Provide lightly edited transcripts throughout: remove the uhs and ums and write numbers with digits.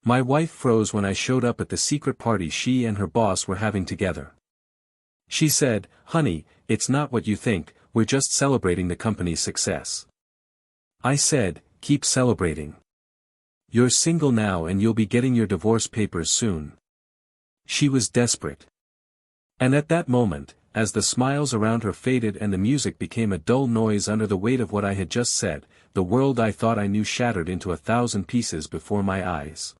My wife froze when I showed up at the secret party she and her boss were having together. She said, "Honey, it's not what you think, we're just celebrating the company's success." I said, "Keep celebrating. You're single now and you'll be getting your divorce papers soon." She was desperate. And at that moment, as the smiles around her faded and the music became a dull noise under the weight of what I had just said, the world I thought I knew shattered into 1,000 pieces before my eyes.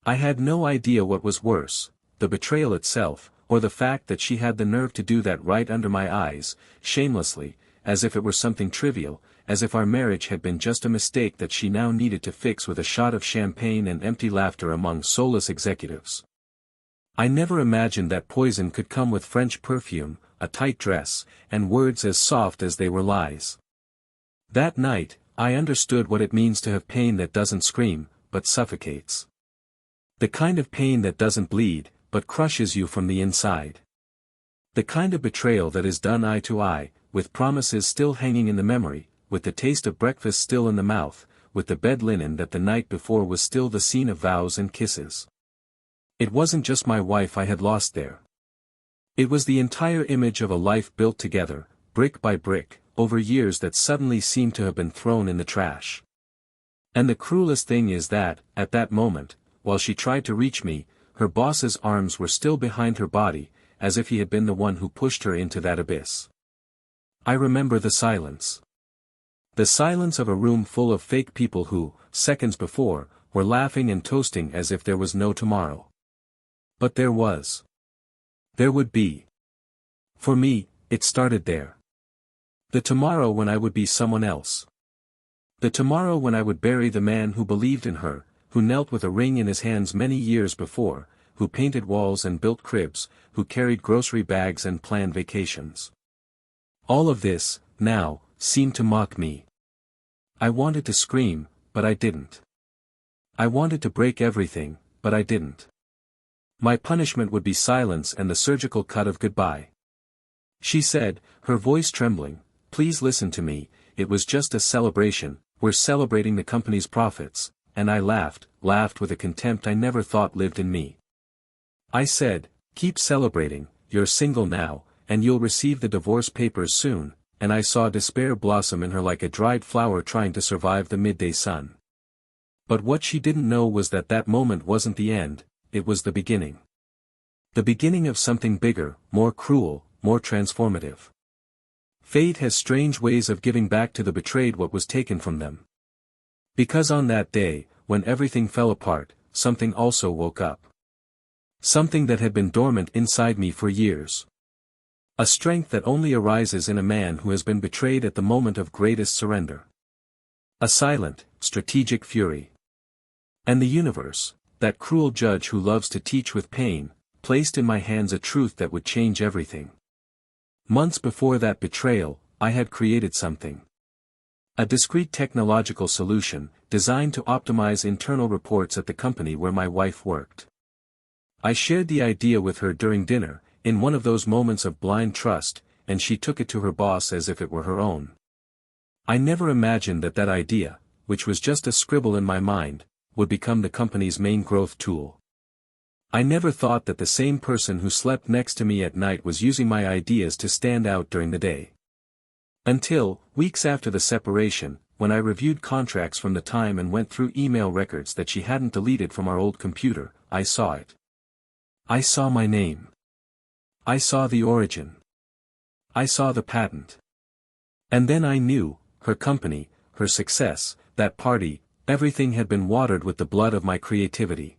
I had no idea what was worse, the betrayal itself, or the fact that she had the nerve to do that right under my eyes, shamelessly, as if it were something trivial, as if our marriage had been just a mistake that she now needed to fix with a shot of champagne and empty laughter among soulless executives. I never imagined that poison could come with French perfume, a tight dress, and words as soft as they were lies. That night, I understood what it means to have pain that doesn't scream, but suffocates. The kind of pain that doesn't bleed, but crushes you from the inside. The kind of betrayal that is done eye to eye, with promises still hanging in the memory, with the taste of breakfast still in the mouth, with the bed linen that the night before was still the scene of vows and kisses. It wasn't just my wife I had lost there. It was the entire image of a life built together, brick by brick, over years that suddenly seemed to have been thrown in the trash. And the cruelest thing is that, at that moment, while she tried to reach me, her boss's arms were still behind her body, as if he had been the one who pushed her into that abyss. I remember the silence. The silence of a room full of fake people who, seconds before, were laughing and toasting as if there was no tomorrow. But there was. There would be. For me, it started there. The tomorrow when I would be someone else. The tomorrow when I would bury the man who believed in her, who knelt with a ring in his hands many years before, who painted walls and built cribs, who carried grocery bags and planned vacations. All of this, now, seemed to mock me. I wanted to scream, but I didn't. I wanted to break everything, but I didn't. My punishment would be silence and the surgical cut of goodbye. She said, her voice trembling, "Please listen to me, it was just a celebration, we're celebrating the company's profits," and I laughed with a contempt I never thought lived in me. I said, "Keep celebrating, you're single now, and you'll receive the divorce papers soon," and I saw despair blossom in her like a dried flower trying to survive the midday sun. But what she didn't know was that that moment wasn't the end, it was the beginning. The beginning of something bigger, more cruel, more transformative. Fate has strange ways of giving back to the betrayed what was taken from them. Because on that day, when everything fell apart, something also woke up. Something that had been dormant inside me for years. A strength that only arises in a man who has been betrayed at the moment of greatest surrender. A silent, strategic fury. And the universe, that cruel judge who loves to teach with pain, placed in my hands a truth that would change everything. Months before that betrayal, I had created something. A discrete technological solution, designed to optimize internal reports at the company where my wife worked. I shared the idea with her during dinner, in one of those moments of blind trust, and she took it to her boss as if it were her own. I never imagined that that idea, which was just a scribble in my mind, would become the company's main growth tool. I never thought that the same person who slept next to me at night was using my ideas to stand out during the day. Until, weeks after the separation, when I reviewed contracts from the time and went through email records that she hadn't deleted from our old computer, I saw it. I saw my name. I saw the origin. I saw the patent. And then I knew, her company, her success, that party, everything had been watered with the blood of my creativity.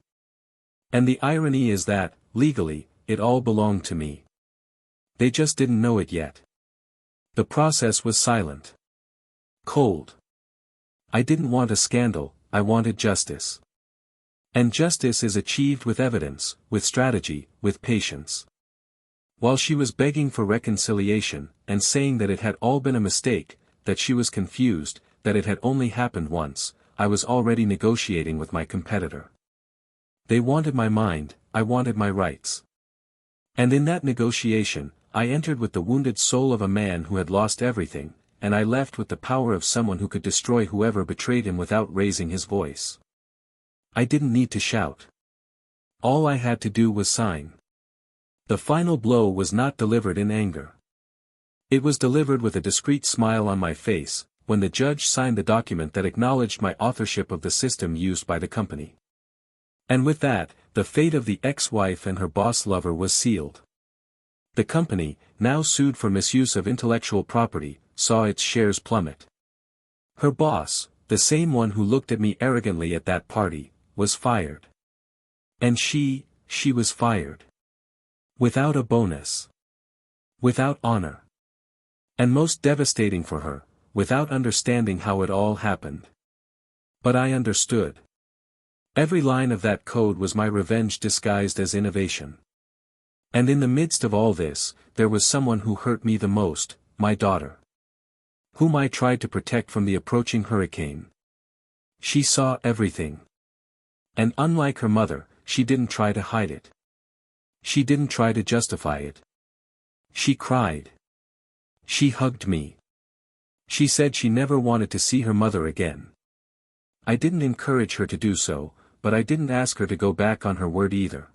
And the irony is that, legally, it all belonged to me. They just didn't know it yet. The process was silent. Cold. I didn't want a scandal, I wanted justice. And justice is achieved with evidence, with strategy, with patience. While she was begging for reconciliation, and saying that it had all been a mistake, that she was confused, that it had only happened once, I was already negotiating with my competitor. They wanted my mind, I wanted my rights. And in that negotiation, I entered with the wounded soul of a man who had lost everything, and I left with the power of someone who could destroy whoever betrayed him without raising his voice. I didn't need to shout. All I had to do was sign. The final blow was not delivered in anger. It was delivered with a discreet smile on my face, when the judge signed the document that acknowledged my authorship of the system used by the company. And with that, the fate of the ex-wife and her boss lover was sealed. The company, now sued for misuse of intellectual property, saw its shares plummet. Her boss, the same one who looked at me arrogantly at that party, was fired. And she was fired. Without a bonus. Without honor. And most devastating for her, without understanding how it all happened. But I understood. Every line of that code was my revenge disguised as innovation. And in the midst of all this, there was someone who hurt me the most, my daughter. Whom I tried to protect from the approaching hurricane. She saw everything. And unlike her mother, she didn't try to hide it. She didn't try to justify it. She cried. She hugged me. She said she never wanted to see her mother again. I didn't encourage her to do so, but I didn't ask her to go back on her word either.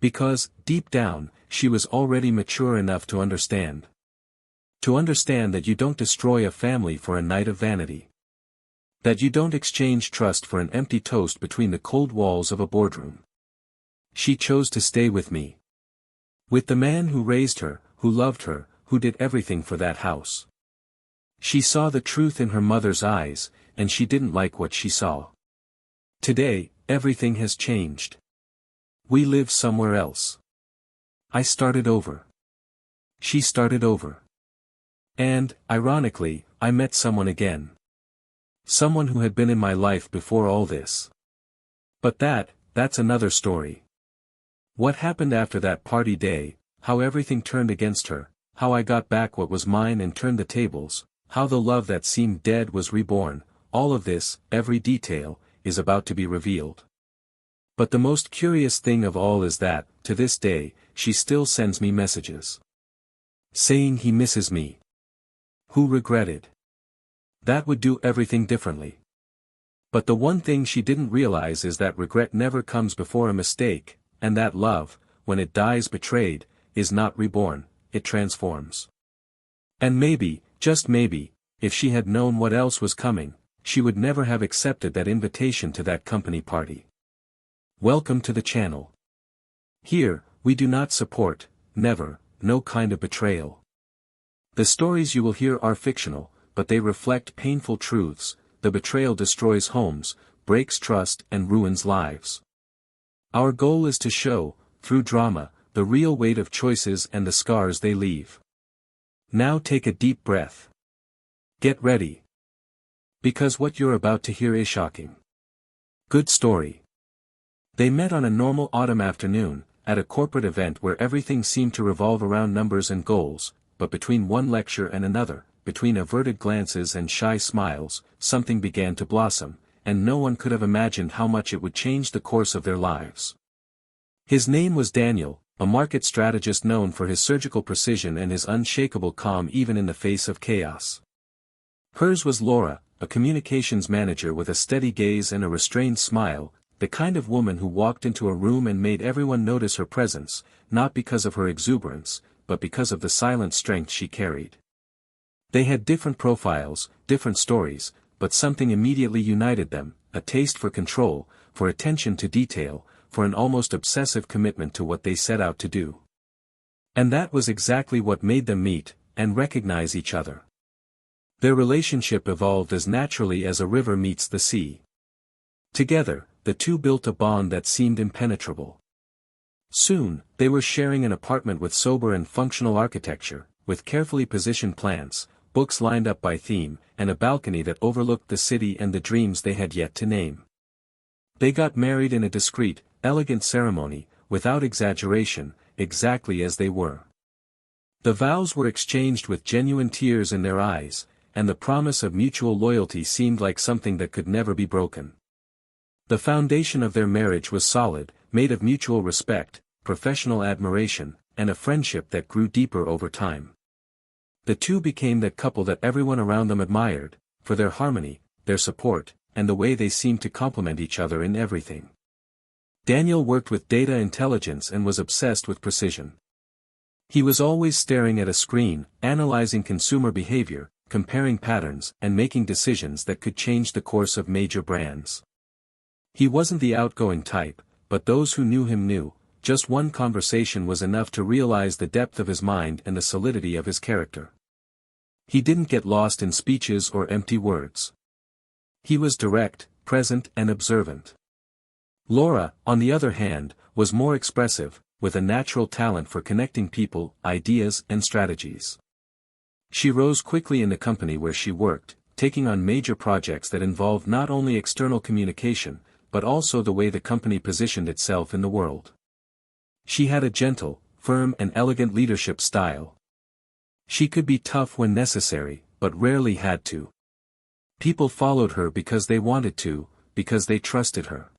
Because, deep down, she was already mature enough to understand. To understand that you don't destroy a family for a night of vanity. That you don't exchange trust for an empty toast between the cold walls of a boardroom. She chose to stay with me. With the man who raised her, who loved her, who did everything for that house. She saw the truth in her mother's eyes, and she didn't like what she saw. Today, everything has changed. We live somewhere else. I started over. She started over. And, ironically, I met someone again. Someone who had been in my life before all this. But that's another story. What happened after that party day, how everything turned against her, how I got back what was mine and turned the tables, how the love that seemed dead was reborn, all of this, every detail, is about to be revealed. But the most curious thing of all is that, to this day, she still sends me messages. Saying he misses me. Who regretted. That would do everything differently. But the one thing she didn't realize is that regret never comes before a mistake, and that love, when it dies betrayed, is not reborn, it transforms. And maybe, just maybe, if she had known what else was coming, she would never have accepted that invitation to that company party. Welcome to the channel. Here, we do not support, never, no kind of betrayal. The stories you will hear are fictional, but they reflect painful truths. The betrayal destroys homes, breaks trust and ruins lives. Our goal is to show, through drama, the real weight of choices and the scars they leave. Now take a deep breath. Get ready. Because what you're about to hear is shocking. Good story. They met on a normal autumn afternoon, at a corporate event where everything seemed to revolve around numbers and goals, but between one lecture and another, between averted glances and shy smiles, something began to blossom, and no one could have imagined how much it would change the course of their lives. His name was Daniel, a market strategist known for his surgical precision and his unshakable calm even in the face of chaos. Hers was Laura, a communications manager with a steady gaze and a restrained smile, the kind of woman who walked into a room and made everyone notice her presence, not because of her exuberance, but because of the silent strength she carried. They had different profiles, different stories, but something immediately united them, a taste for control, for attention to detail, for an almost obsessive commitment to what they set out to do. And that was exactly what made them meet, and recognize each other. Their relationship evolved as naturally as a river meets the sea. Together, the two built a bond that seemed impenetrable. Soon, they were sharing an apartment with sober and functional architecture, with carefully positioned plants, books lined up by theme, and a balcony that overlooked the city and the dreams they had yet to name. They got married in a discreet, elegant ceremony, without exaggeration, exactly as they were. The vows were exchanged with genuine tears in their eyes, and the promise of mutual loyalty seemed like something that could never be broken. The foundation of their marriage was solid, made of mutual respect, professional admiration, and a friendship that grew deeper over time. The two became that couple that everyone around them admired, for their harmony, their support, and the way they seemed to complement each other in everything. Daniel worked with data intelligence and was obsessed with precision. He was always staring at a screen, analyzing consumer behavior, comparing patterns, and making decisions that could change the course of major brands. He wasn't the outgoing type, but those who knew him knew, just one conversation was enough to realize the depth of his mind and the solidity of his character. He didn't get lost in speeches or empty words. He was direct, present, and observant. Laura, on the other hand, was more expressive, with a natural talent for connecting people, ideas, and strategies. She rose quickly in the company where she worked, taking on major projects that involved not only external communication, but also the way the company positioned itself in the world. She had a gentle, firm, and elegant leadership style. She could be tough when necessary, but rarely had to. People followed her because they wanted to, because they trusted her.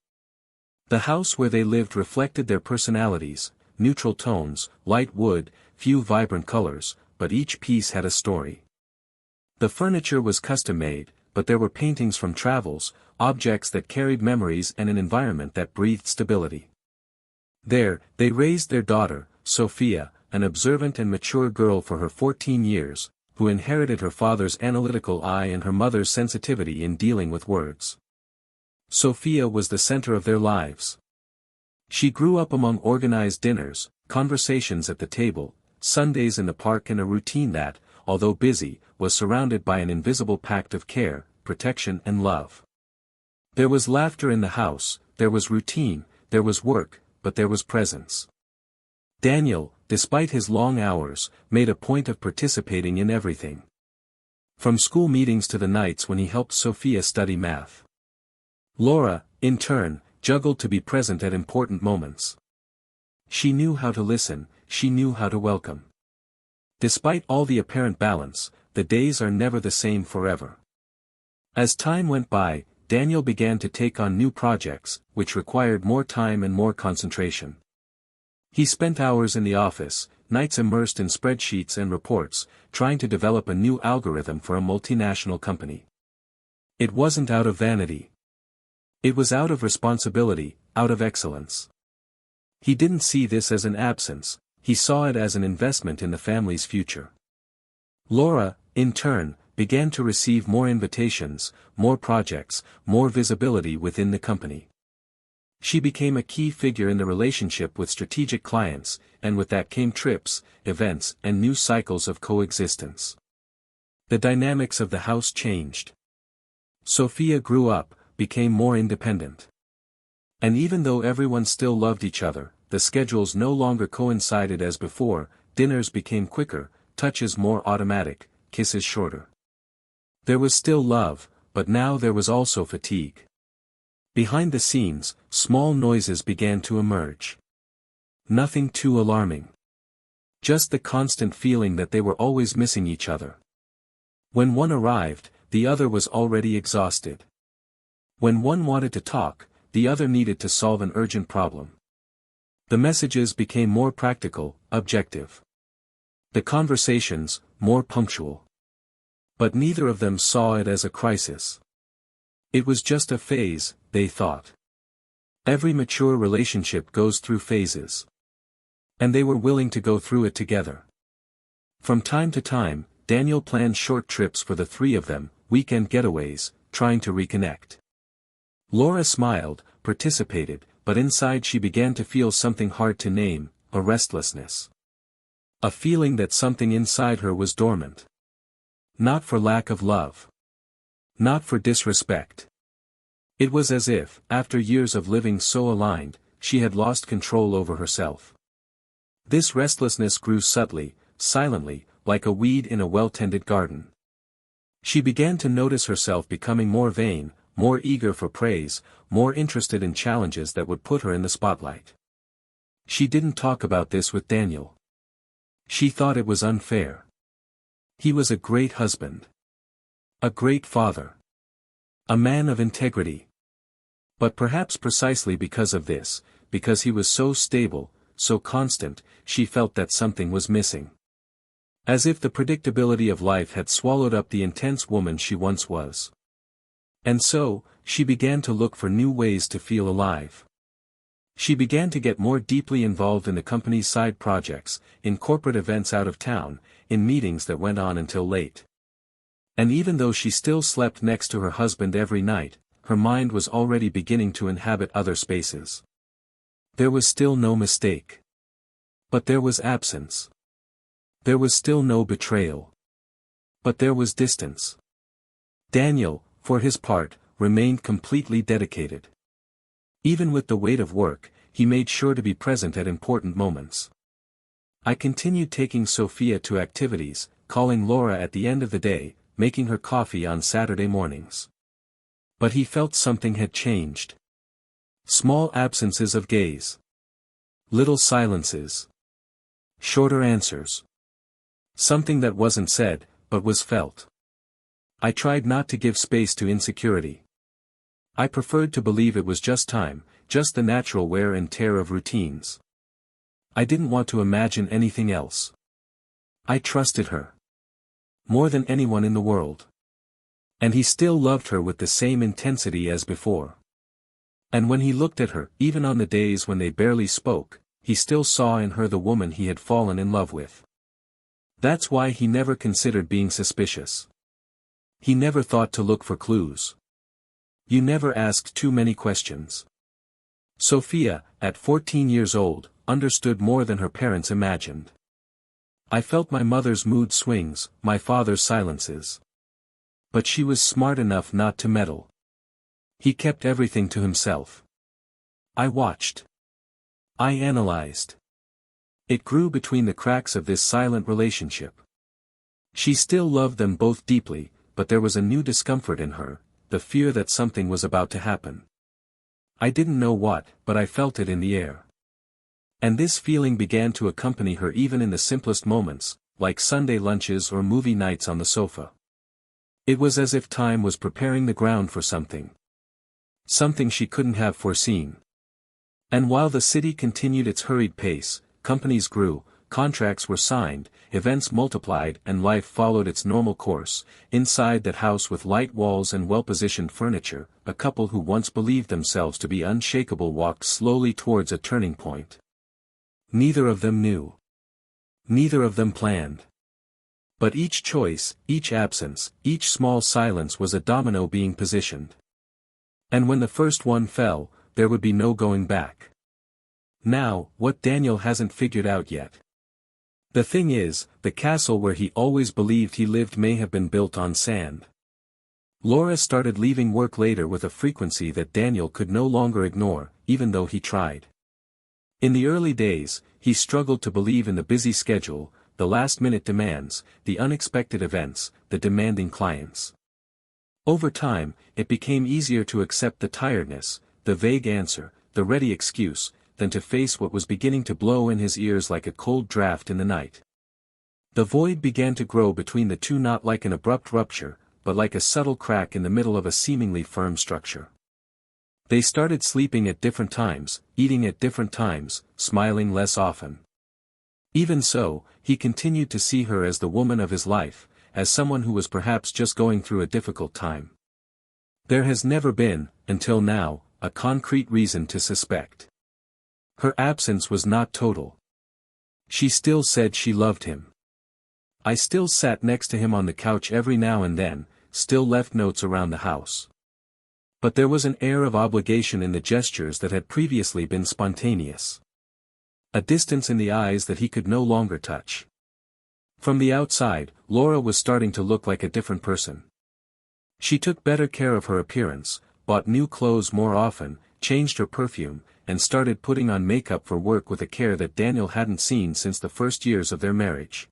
The house where they lived reflected their personalities, neutral tones, light wood, few vibrant colors, but each piece had a story. The furniture was custom-made, but there were paintings from travels, objects that carried memories and an environment that breathed stability. There, they raised their daughter, Sophia, an observant and mature girl for her 14 years, who inherited her father's analytical eye and her mother's sensitivity in dealing with words. Sophia was the center of their lives. She grew up among organized dinners, conversations at the table, Sundays in the park, and a routine that, although busy, was surrounded by an invisible pact of care, protection, and love. There was laughter in the house, there was routine, there was work, but there was presence. Daniel, despite his long hours, made a point of participating in everything. From school meetings to the nights when he helped Sophia study math. Laura, in turn, juggled to be present at important moments. She knew how to listen, she knew how to welcome. Despite all the apparent balance, the days are never the same forever. As time went by, Daniel began to take on new projects, which required more time and more concentration. He spent hours in the office, nights immersed in spreadsheets and reports, trying to develop a new algorithm for a multinational company. It wasn't out of vanity. It was out of responsibility, out of excellence. He didn't see this as an absence, he saw it as an investment in the family's future. Laura, in turn, began to receive more invitations, more projects, more visibility within the company. She became a key figure in the relationship with strategic clients, and with that came trips, events, and new cycles of coexistence. The dynamics of the house changed. Sophia grew up, became more independent. And even though everyone still loved each other, the schedules no longer coincided as before, dinners became quicker, touches more automatic, kisses shorter. There was still love, but now there was also fatigue. Behind the scenes, small noises began to emerge. Nothing too alarming. Just the constant feeling that they were always missing each other. When one arrived, the other was already exhausted. When one wanted to talk, the other needed to solve an urgent problem. The messages became more practical, objective. The conversations, more punctual. But neither of them saw it as a crisis. It was just a phase, they thought. Every mature relationship goes through phases. And they were willing to go through it together. From time to time, Daniel planned short trips for the three of them, weekend getaways, trying to reconnect. Laura smiled, participated, but inside she began to feel something hard to name, a restlessness. A feeling that something inside her was dormant. Not for lack of love. Not for disrespect. It was as if, after years of living so aligned, she had lost control over herself. This restlessness grew subtly, silently, like a weed in a well-tended garden. She began to notice herself becoming more vain, more eager for praise, more interested in challenges that would put her in the spotlight. She didn't talk about this with Daniel. She thought it was unfair. He was a great husband. A great father. A man of integrity. But perhaps precisely because of this, because he was so stable, so constant, she felt that something was missing. As if the predictability of life had swallowed up the intense woman she once was. And so, she began to look for new ways to feel alive. She began to get more deeply involved in the company's side projects, in corporate events out of town, in meetings that went on until late. And even though she still slept next to her husband every night, her mind was already beginning to inhabit other spaces. There was still no mistake. But there was absence. There was still no betrayal. But there was distance. Daniel, for his part, remained completely dedicated. Even with the weight of work, he made sure to be present at important moments. I continued taking Sophia to activities, calling Laura at the end of the day, making her coffee on Saturday mornings. But he felt something had changed. Small absences of gaze. Little silences. Shorter answers. Something that wasn't said, but was felt. I tried not to give space to insecurity. I preferred to believe it was just time, just the natural wear and tear of routines. I didn't want to imagine anything else. I trusted her. More than anyone in the world. And he still loved her with the same intensity as before. And when he looked at her, even on the days when they barely spoke, he still saw in her the woman he had fallen in love with. That's why he never considered being suspicious. He never thought to look for clues. You never asked too many questions. Sophia, at 14 years old, understood more than her parents imagined. I felt my mother's mood swings, my father's silences. But she was smart enough not to meddle. He kept everything to himself. I watched. I analyzed. It grew between the cracks of this silent relationship. She still loved them both deeply, but there was a new discomfort in her, the fear that something was about to happen. I didn't know what, but I felt it in the air. And this feeling began to accompany her even in the simplest moments, like Sunday lunches or movie nights on the sofa. It was as if time was preparing the ground for something. Something she couldn't have foreseen. And while the city continued its hurried pace, companies grew, contracts were signed, events multiplied and life followed its normal course. Inside that house with light walls and well-positioned furniture, a couple who once believed themselves to be unshakable walked slowly towards a turning point. Neither of them knew. Neither of them planned. But each choice, each absence, each small silence was a domino being positioned. And when the first one fell, there would be no going back. Now, what Daniel hasn't figured out yet. The thing is, the castle where he always believed he lived may have been built on sand. Laura started leaving work later with a frequency that Daniel could no longer ignore, even though he tried. In the early days, he struggled to believe in the busy schedule, the last-minute demands, the unexpected events, the demanding clients. Over time, it became easier to accept the tiredness, the vague answer, the ready excuse, than to face what was beginning to blow in his ears like a cold draft in the night. The void began to grow between the two, not like an abrupt rupture, but like a subtle crack in the middle of a seemingly firm structure. They started sleeping at different times, eating at different times, smiling less often. Even so, he continued to see her as the woman of his life, as someone who was perhaps just going through a difficult time. There has never been, until now, a concrete reason to suspect. Her absence was not total. She still said she loved him. I still sat next to him on the couch every now and then, still left notes around the house. But there was an air of obligation in the gestures that had previously been spontaneous. A distance in the eyes that he could no longer touch. From the outside, Laura was starting to look like a different person. She took better care of her appearance, bought new clothes more often, changed her perfume, and started putting on makeup for work with a care that Daniel hadn't seen since the first years of their marriage.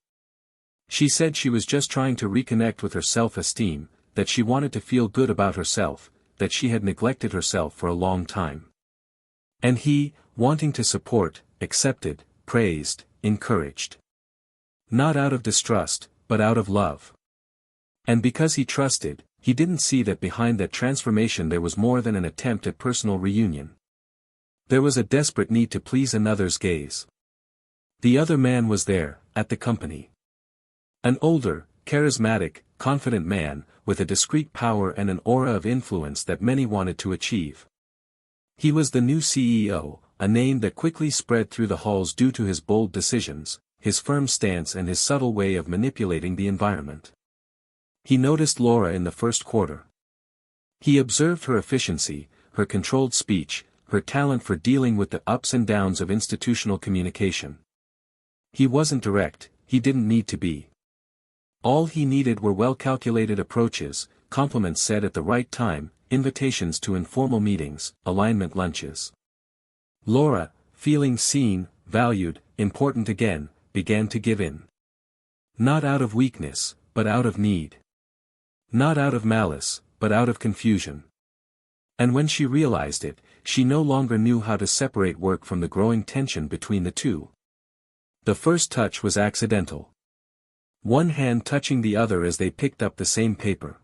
She said she was just trying to reconnect with her self-esteem, that she wanted to feel good about herself, that she had neglected herself for a long time. And he, wanting to support, accepted, praised, encouraged. Not out of distrust, but out of love. And because he trusted, he didn't see that behind that transformation there was more than an attempt at personal reunion. There was a desperate need to please another's gaze. The other man was there, at the company. An older, charismatic, confident man, with a discreet power and an aura of influence that many wanted to achieve. He was the new CEO, a name that quickly spread through the halls due to his bold decisions, his firm stance and his subtle way of manipulating the environment. He noticed Laura in the first quarter. He observed her efficiency, her controlled speech, her talent for dealing with the ups and downs of institutional communication. He wasn't direct, he didn't need to be. All he needed were well-calculated approaches, compliments said at the right time, invitations to informal meetings, alignment lunches. Laura, feeling seen, valued, important again, began to give in. Not out of weakness, but out of need. Not out of malice, but out of confusion. And when she realized it, she no longer knew how to separate work from the growing tension between the two. The first touch was accidental. One hand touching the other as they picked up the same paper.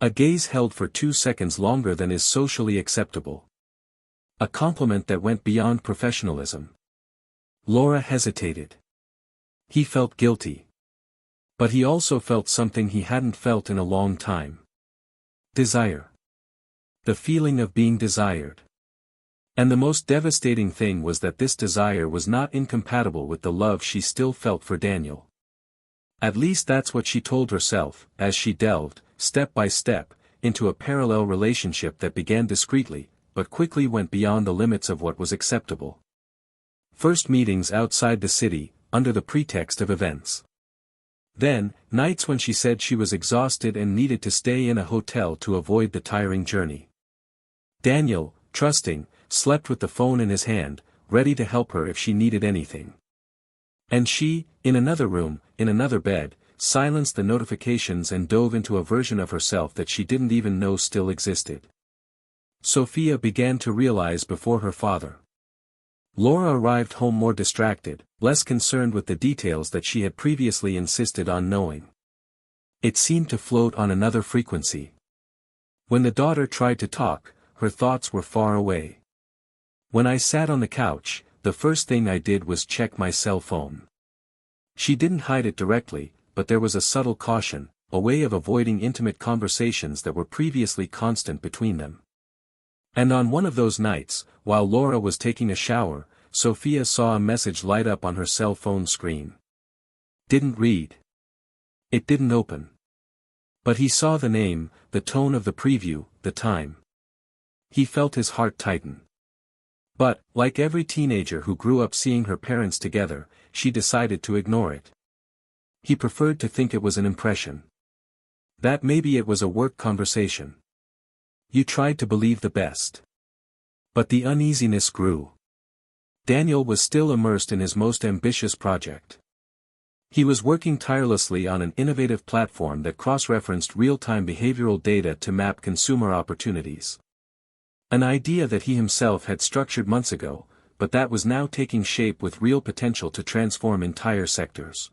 A gaze held for 2 seconds longer than is socially acceptable. A compliment that went beyond professionalism. Laura hesitated. He felt guilty. But he also felt something he hadn't felt in a long time. Desire. The feeling of being desired. And the most devastating thing was that this desire was not incompatible with the love she still felt for Daniel. At least that's what she told herself, as she delved, step by step, into a parallel relationship that began discreetly, but quickly went beyond the limits of what was acceptable. First meetings outside the city, under the pretext of events. Then, nights when she said she was exhausted and needed to stay in a hotel to avoid the tiring journey. Daniel, trusting, slept with the phone in his hand, ready to help her if she needed anything. And she, in another room, in another bed, silenced the notifications and dove into a version of herself that she didn't even know still existed. Sophia began to realize before her father. Laura arrived home more distracted, less concerned with the details that she had previously insisted on knowing. It seemed to float on another frequency. When the daughter tried to talk, her thoughts were far away. When I sat on the couch, the first thing I did was check my cell phone. She didn't hide it directly, but there was a subtle caution, a way of avoiding intimate conversations that were previously constant between them. And on one of those nights, while Laura was taking a shower, Sophia saw a message light up on her cell phone screen. Didn't read. It didn't open. But he saw the name, the tone of the preview, the time. He felt his heart tighten. But, like every teenager who grew up seeing her parents together, she decided to ignore it. He preferred to think it was an impression. That maybe it was a work conversation. You tried to believe the best. But the uneasiness grew. Daniel was still immersed in his most ambitious project. He was working tirelessly on an innovative platform that cross-referenced real-time behavioral data to map consumer opportunities. An idea that he himself had structured months ago, but that was now taking shape with real potential to transform entire sectors.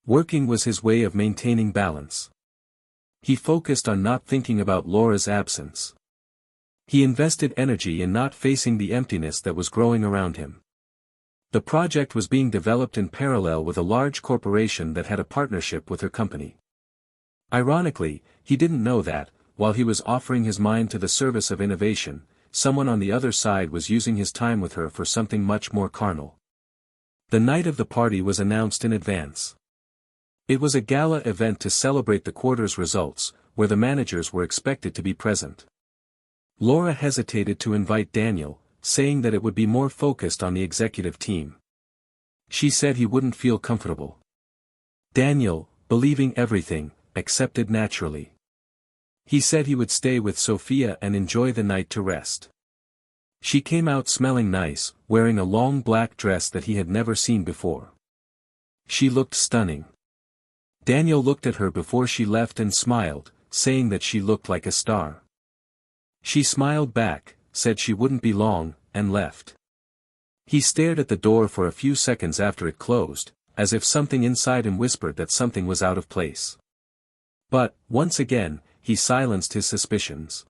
Working was his way of maintaining balance. He focused on not thinking about Laura's absence. He invested energy in not facing the emptiness that was growing around him. The project was being developed in parallel with a large corporation that had a partnership with her company. Ironically, he didn't know that, while he was offering his mind to the service of innovation, someone on the other side was using his time with her for something much more carnal. The night of the party was announced in advance. It was a gala event to celebrate the quarter's results, where the managers were expected to be present. Laura hesitated to invite Daniel, saying that it would be more focused on the executive team. She said he wouldn't feel comfortable. Daniel, believing everything, accepted naturally. He said he would stay with Sophia and enjoy the night to rest. She came out smelling nice, wearing a long black dress that he had never seen before. She looked stunning. Daniel looked at her before she left and smiled, saying that she looked like a star. She smiled back, said she wouldn't be long, and left. He stared at the door for a few seconds after it closed, as if something inside him whispered that something was out of place. But, once again, he silenced his suspicions.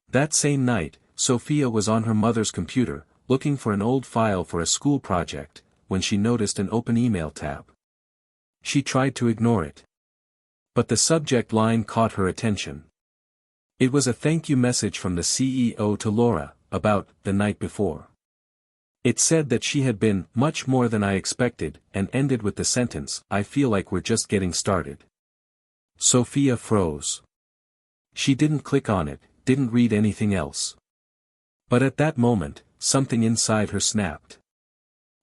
That same night, Sophia was on her mother's computer, looking for an old file for a school project, when she noticed an open email tab. She tried to ignore it. But the subject line caught her attention. It was a thank you message from the CEO to Laura, about the night before. It said that she had been much more than I expected, and ended with the sentence, "I feel like we're just getting started." Sophia froze. She didn't click on it, didn't read anything else. But at that moment, something inside her snapped.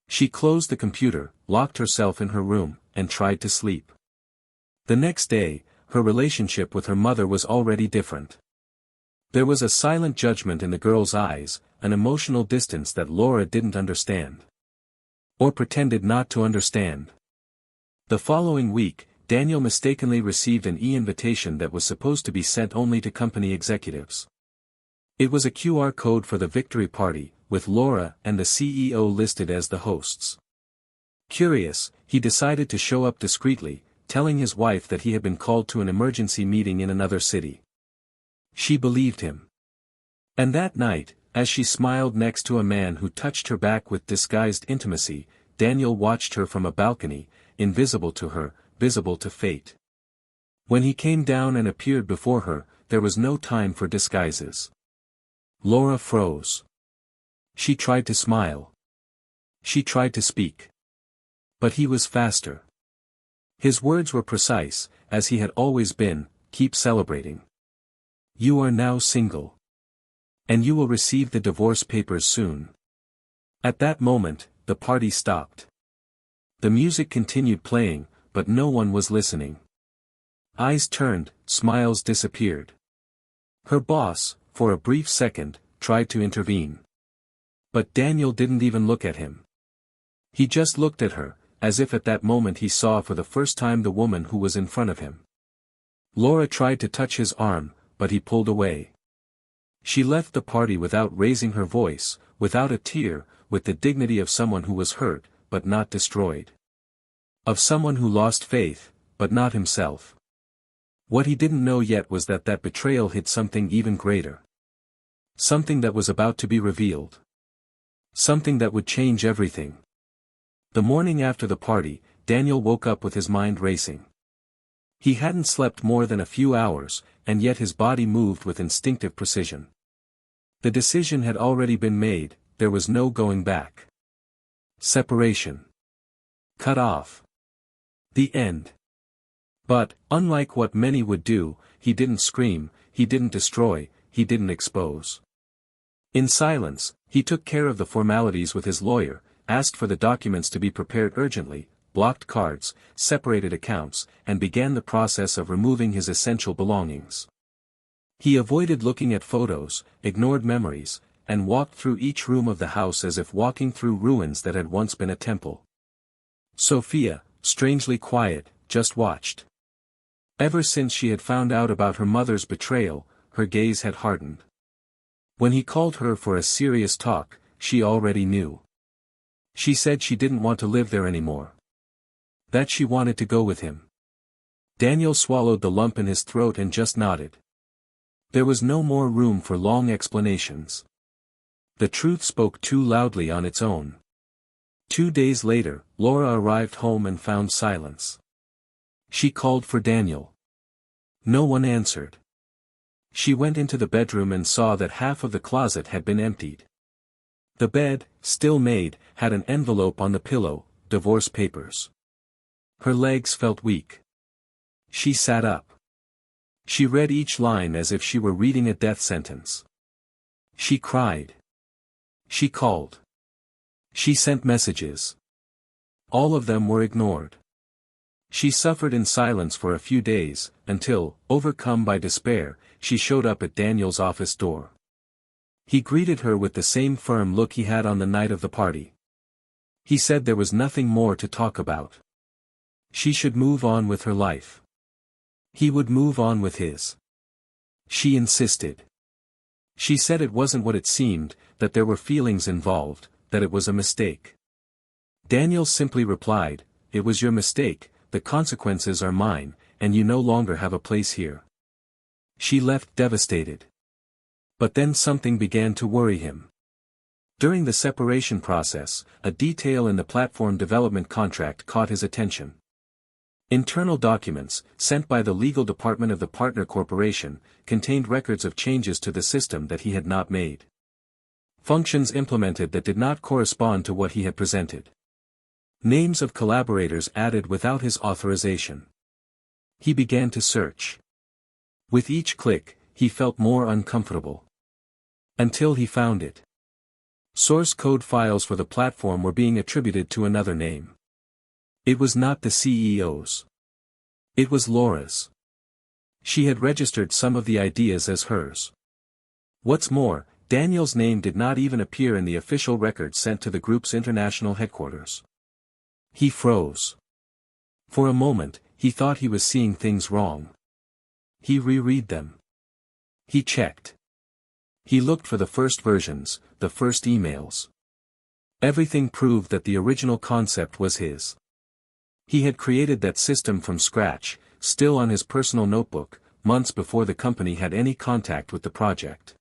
She closed the computer, locked herself in her room, and tried to sleep. The next day, her relationship with her mother was already different. There was a silent judgment in the girl's eyes, an emotional distance that Laura didn't understand. Or pretended not to understand. The following week, Daniel mistakenly received an e-invitation that was supposed to be sent only to company executives. It was a QR code for the victory party, with Laura and the CEO listed as the hosts. Curious, he decided to show up discreetly, telling his wife that he had been called to an emergency meeting in another city. She believed him. And that night, as she smiled next to a man who touched her back with disguised intimacy, Daniel watched her from a balcony, invisible to her, visible to fate. When he came down and appeared before her, there was no time for disguises. Laura froze. She tried to smile. She tried to speak. But he was faster. His words were precise, as he had always been, "Keep celebrating. You are now single. And you will receive the divorce papers soon." At that moment, the party stopped. The music continued playing, but no one was listening. Eyes turned, smiles disappeared. Her boss, for a brief second, tried to intervene. But Daniel didn't even look at him. He just looked at her, as if at that moment he saw for the first time the woman who was in front of him. Laura tried to touch his arm, but he pulled away. She left the party without raising her voice, without a tear, with the dignity of someone who was hurt, but not destroyed. Of someone who lost faith, but not himself. What he didn't know yet was that betrayal hid something even greater. Something that was about to be revealed. Something that would change everything. The morning after the party, Daniel woke up with his mind racing. He hadn't slept more than a few hours, and yet his body moved with instinctive precision. The decision had already been made, there was no going back. Separation. Cut off. The end. But, unlike what many would do, he didn't scream, he didn't destroy, he didn't expose. In silence, he took care of the formalities with his lawyer, asked for the documents to be prepared urgently, blocked cards, separated accounts, and began the process of removing his essential belongings. He avoided looking at photos, ignored memories, and walked through each room of the house as if walking through ruins that had once been a temple. Sophia, strangely quiet, just watched. Ever since she had found out about her mother's betrayal, her gaze had hardened. When he called her for a serious talk, she already knew. She said she didn't want to live there anymore. That she wanted to go with him. Daniel swallowed the lump in his throat and just nodded. There was no more room for long explanations. The truth spoke too loudly on its own. 2 days later, Laura arrived home and found silence. She called for Daniel. No one answered. She went into the bedroom and saw that half of the closet had been emptied. The bed, still made, had an envelope on the pillow, divorce papers. Her legs felt weak. She sat up. She read each line as if she were reading a death sentence. She cried. She called. She sent messages. All of them were ignored. She suffered in silence for a few days, until, overcome by despair, she showed up at Daniel's office door. He greeted her with the same firm look he had on the night of the party. He said there was nothing more to talk about. She should move on with her life. He would move on with his. She insisted. She said it wasn't what it seemed, that there were feelings involved, that it was a mistake. Daniel simply replied, "It was your mistake, the consequences are mine, and you no longer have a place here." She left devastated. But then something began to worry him. During the separation process, a detail in the platform development contract caught his attention. Internal documents, sent by the legal department of the partner corporation, contained records of changes to the system that he had not made. Functions implemented that did not correspond to what he had presented. Names of collaborators added without his authorization. He began to search. With each click, he felt more uncomfortable. Until he found it. Source code files for the platform were being attributed to another name. It was not the CEO's. It was Laura's. She had registered some of the ideas as hers. What's more, Daniel's name did not even appear in the official records sent to the group's international headquarters. He froze. For a moment, he thought he was seeing things wrong. He reread them. He checked. He looked for the first versions, the first emails. Everything proved that the original concept was his. He had created that system from scratch, still on his personal notebook, months before the company had any contact with the project.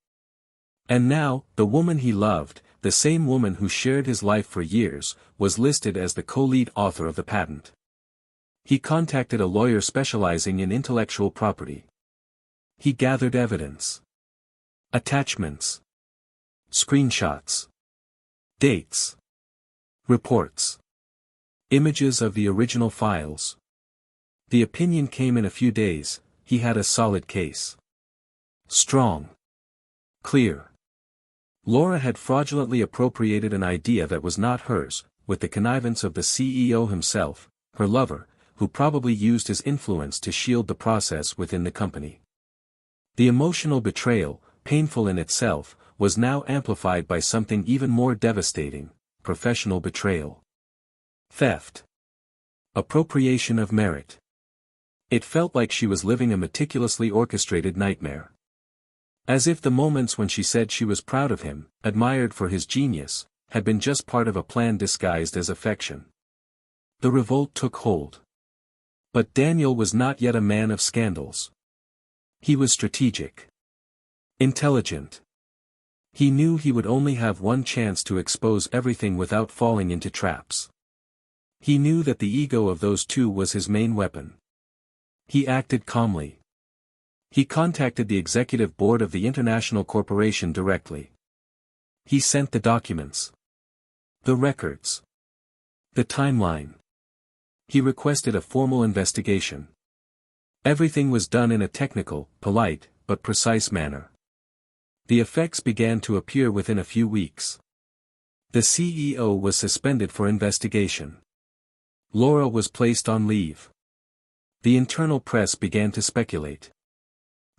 And now, the woman he loved, the same woman who shared his life for years, was listed as the co-lead author of the patent. He contacted a lawyer specializing in intellectual property. He gathered evidence. Attachments. Screenshots. Dates. Reports. Images of the original files. The opinion came in a few days. He had a solid case. Strong. Clear. Laura had fraudulently appropriated an idea that was not hers, with the connivance of the CEO himself, her lover, who probably used his influence to shield the process within the company. The emotional betrayal, painful in itself, was now amplified by something even more devastating: professional betrayal. Theft. Appropriation of merit. It felt like she was living a meticulously orchestrated nightmare. As if the moments when she said she was proud of him, admired for his genius, had been just part of a plan disguised as affection. The revolt took hold. But Daniel was not yet a man of scandals. He was strategic. Intelligent. He knew he would only have one chance to expose everything without falling into traps. He knew that the ego of those two was his main weapon. He acted calmly. He contacted the executive board of the international corporation directly. He sent the documents. The records. The timeline. He requested a formal investigation. Everything was done in a technical, polite, but precise manner. The effects began to appear within a few weeks. The CEO was suspended for investigation. Laura was placed on leave. The internal press began to speculate.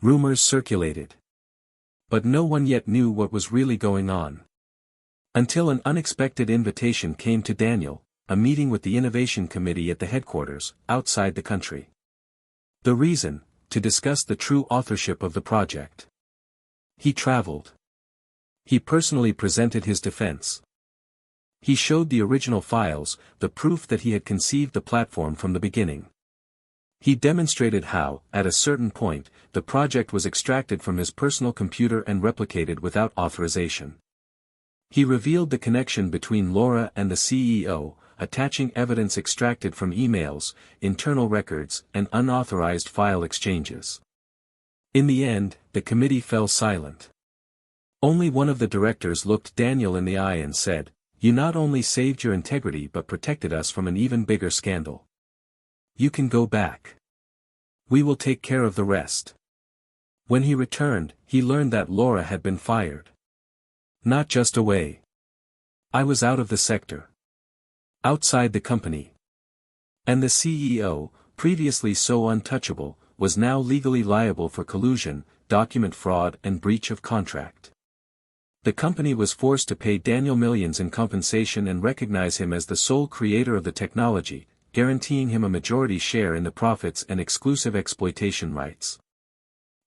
Rumors circulated. But no one yet knew what was really going on. Until an unexpected invitation came to Daniel, a meeting with the Innovation Committee at the headquarters, outside the country. The reason, to discuss the true authorship of the project. He traveled. He personally presented his defense. He showed the original files, the proof that he had conceived the platform from the beginning. He demonstrated how, at a certain point, the project was extracted from his personal computer and replicated without authorization. He revealed the connection between Laura and the CEO, attaching evidence extracted from emails, internal records, and unauthorized file exchanges. In the end, the committee fell silent. Only one of the directors looked Daniel in the eye and said, "You not only saved your integrity but protected us from an even bigger scandal. You can go back. We will take care of the rest." When he returned, he learned that Laura had been fired. Not just away. I was out of the sector. Outside the company. And the CEO, previously so untouchable, was now legally liable for collusion, document fraud and breach of contract. The company was forced to pay Daniel millions in compensation and recognize him as the sole creator of the technology, guaranteeing him a majority share in the profits and exclusive exploitation rights.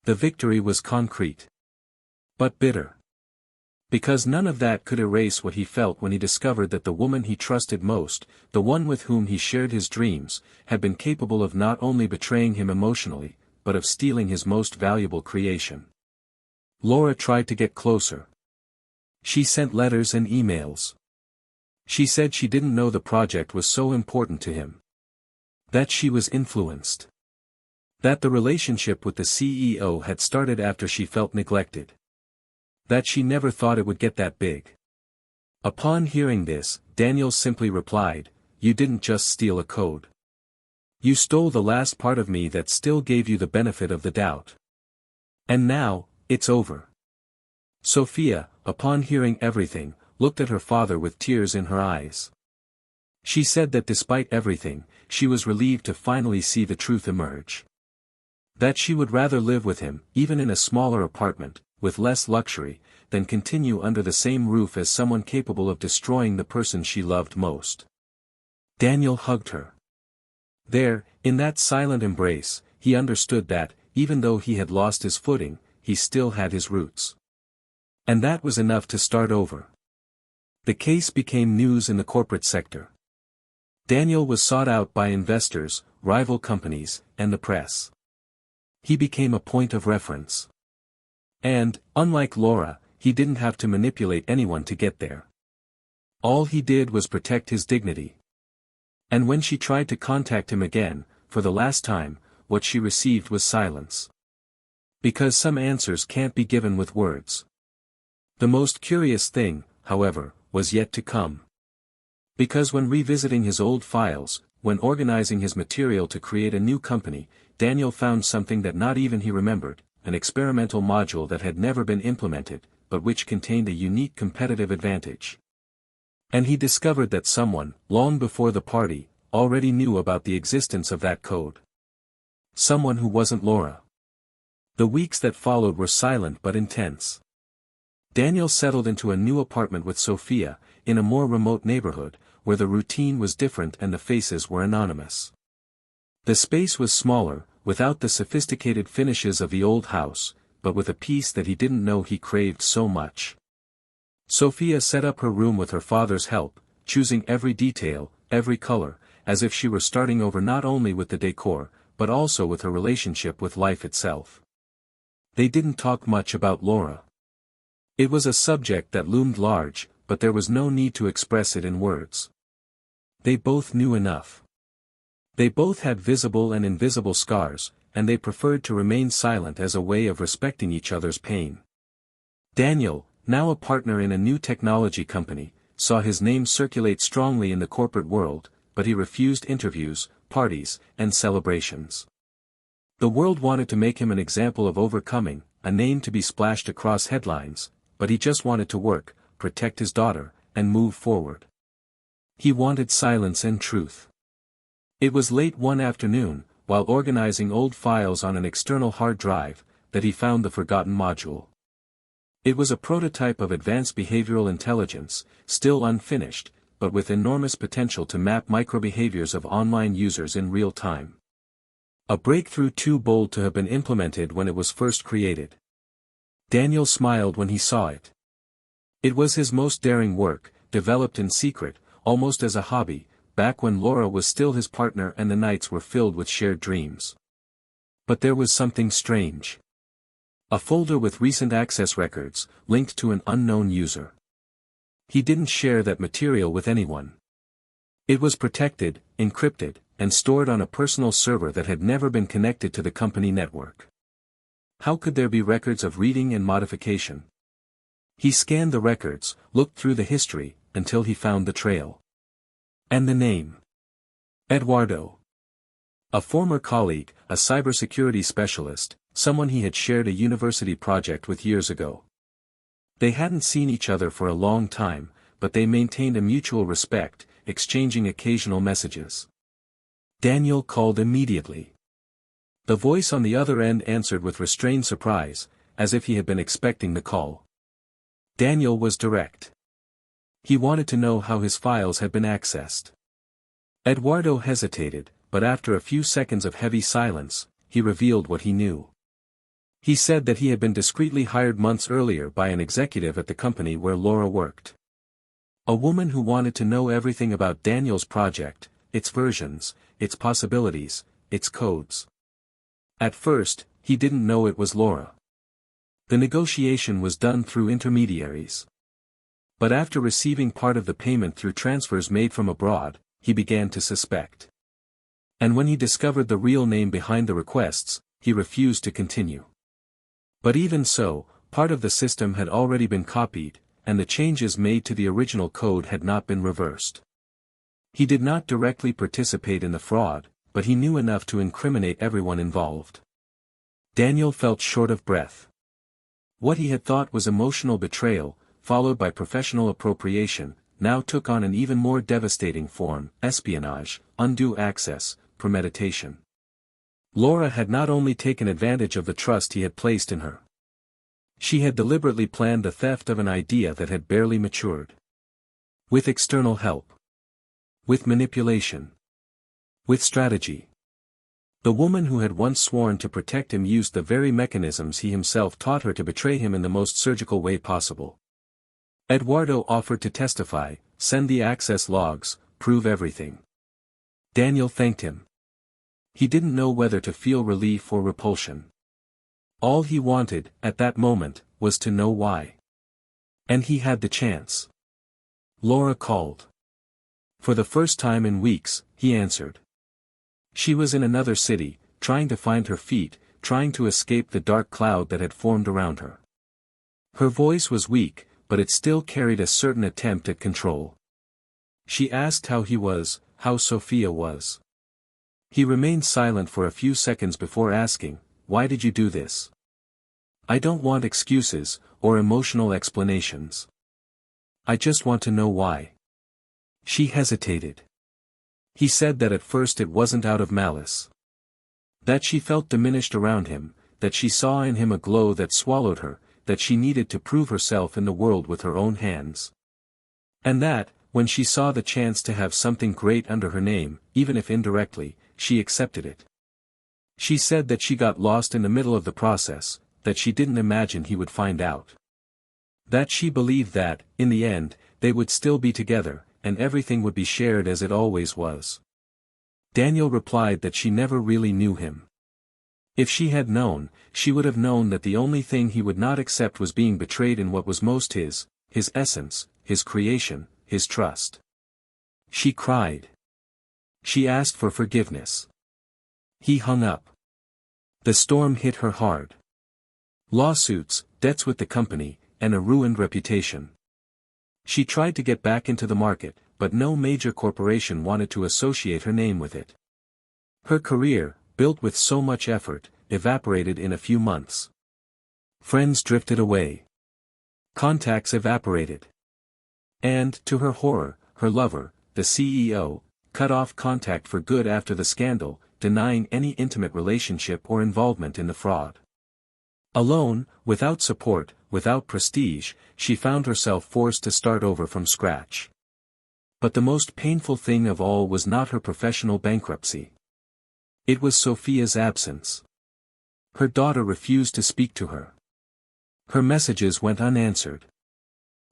The victory was concrete. But bitter. Because none of that could erase what he felt when he discovered that the woman he trusted most, the one with whom he shared his dreams, had been capable of not only betraying him emotionally, but of stealing his most valuable creation. Laura tried to get closer. She sent letters and emails. She said she didn't know the project was so important to him. That she was influenced. That the relationship with the CEO had started after she felt neglected. That she never thought it would get that big. Upon hearing this, Daniel simply replied, "You didn't just steal a code. You stole the last part of me that still gave you the benefit of the doubt. And now, it's over." Sophia, upon hearing everything, looked at her father with tears in her eyes. She said that despite everything, she was relieved to finally see the truth emerge. That she would rather live with him, even in a smaller apartment, with less luxury, than continue under the same roof as someone capable of destroying the person she loved most. Daniel hugged her. There, in that silent embrace, he understood that, even though he had lost his footing, he still had his roots. And that was enough to start over. The case became news in the corporate sector. Daniel was sought out by investors, rival companies, and the press. He became a point of reference. And, unlike Laura, he didn't have to manipulate anyone to get there. All he did was protect his dignity. And when she tried to contact him again, for the last time, what she received was silence. Because some answers can't be given with words. The most curious thing, however, was yet to come. Because when revisiting his old files, when organizing his material to create a new company, Daniel found something that not even he remembered, an experimental module that had never been implemented, but which contained a unique competitive advantage. And he discovered that someone, long before the party, already knew about the existence of that code. Someone who wasn't Laura. The weeks that followed were silent but intense. Daniel settled into a new apartment with Sophia, in a more remote neighborhood, where the routine was different and the faces were anonymous. The space was smaller, without the sophisticated finishes of the old house, but with a peace that he didn't know he craved so much. Sophia set up her room with her father's help, choosing every detail, every color, as if she were starting over not only with the decor, but also with her relationship with life itself. They didn't talk much about Laura. It was a subject that loomed large, but there was no need to express it in words. They both knew enough. They both had visible and invisible scars, and they preferred to remain silent as a way of respecting each other's pain. Daniel, now a partner in a new technology company, saw his name circulate strongly in the corporate world, but he refused interviews, parties, and celebrations. The world wanted to make him an example of overcoming, a name to be splashed across headlines, but he just wanted to work, protect his daughter, and move forward. He wanted silence and truth. It was late one afternoon, while organizing old files on an external hard drive, that he found the forgotten module. It was a prototype of advanced behavioral intelligence, still unfinished, but with enormous potential to map microbehaviors of online users in real time. A breakthrough too bold to have been implemented when it was first created. Daniel smiled when he saw it. It was his most daring work, developed in secret, almost as a hobby, back when Laura was still his partner and the nights were filled with shared dreams. But there was something strange. A folder with recent access records, linked to an unknown user. He didn't share that material with anyone. It was protected, encrypted, and stored on a personal server that had never been connected to the company network. How could there be records of reading and modification? He scanned the records, looked through the history, until he found the trail. And the name. Eduardo. A former colleague, a cybersecurity specialist, someone he had shared a university project with years ago. They hadn't seen each other for a long time, but they maintained a mutual respect, exchanging occasional messages. Daniel called immediately. The voice on the other end answered with restrained surprise, as if he had been expecting the call. Daniel was direct. He wanted to know how his files had been accessed. Eduardo hesitated, but after a few seconds of heavy silence, he revealed what he knew. He said that he had been discreetly hired months earlier by an executive at the company where Laura worked. A woman who wanted to know everything about Daniel's project, its versions, its possibilities, its codes. At first, he didn't know it was Laura. The negotiation was done through intermediaries. But after receiving part of the payment through transfers made from abroad, he began to suspect. And when he discovered the real name behind the requests, he refused to continue. But even so, part of the system had already been copied, and the changes made to the original code had not been reversed. He did not directly participate in the fraud, but he knew enough to incriminate everyone involved. Daniel felt short of breath. What he had thought was emotional betrayal, followed by professional appropriation, now took on an even more devastating form: espionage, undue access, premeditation. Laura had not only taken advantage of the trust he had placed in her. She had deliberately planned the theft of an idea that had barely matured. With external help. With manipulation. With strategy. The woman who had once sworn to protect him used the very mechanisms he himself taught her to betray him in the most surgical way possible. Eduardo offered to testify, send the access logs, prove everything. Daniel thanked him. He didn't know whether to feel relief or repulsion. All he wanted, at that moment, was to know why. And he had the chance. Laura called. For the first time in weeks, he answered. She was in another city, trying to find her feet, trying to escape the dark cloud that had formed around her. Her voice was weak, but it still carried a certain attempt at control. She asked how he was, how Sophia was. He remained silent for a few seconds before asking, "Why did you do this?" "I don't want excuses, or emotional explanations. I just want to know why." She hesitated. He said that at first it wasn't out of malice. That she felt diminished around him, that she saw in him a glow that swallowed her, that she needed to prove herself in the world with her own hands. And that, when she saw the chance to have something great under her name, even if indirectly, she accepted it. She said that she got lost in the middle of the process, that she didn't imagine he would find out. That she believed that, in the end, they would still be together, and everything would be shared as it always was. Daniel replied that she never really knew him. If she had known, she would have known that the only thing he would not accept was being betrayed in what was most his essence, his creation, his trust. She cried. She asked for forgiveness. He hung up. The storm hit her hard. Lawsuits, debts with the company, and a ruined reputation. She tried to get back into the market, but no major corporation wanted to associate her name with it. Her career, built with so much effort, evaporated in a few months. Friends drifted away. Contacts evaporated. And, to her horror, her lover, the CEO, cut off contact for good after the scandal, denying any intimate relationship or involvement in the fraud. Alone, without support, without prestige, she found herself forced to start over from scratch. But the most painful thing of all was not her professional bankruptcy. It was Sophia's absence. Her daughter refused to speak to her. Her messages went unanswered.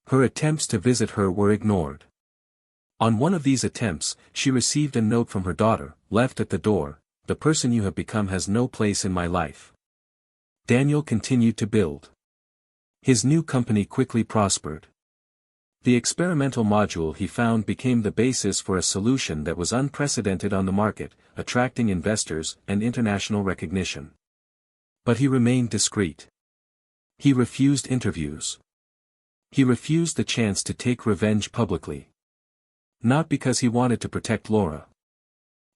Her attempts to visit her were ignored. On one of these attempts, she received a note from her daughter, left at the door: "The person you have become has no place in my life." Daniel continued to build. His new company quickly prospered. The experimental module he found became the basis for a solution that was unprecedented on the market, attracting investors and international recognition. But he remained discreet. He refused interviews. He refused the chance to take revenge publicly. Not because he wanted to protect Laura.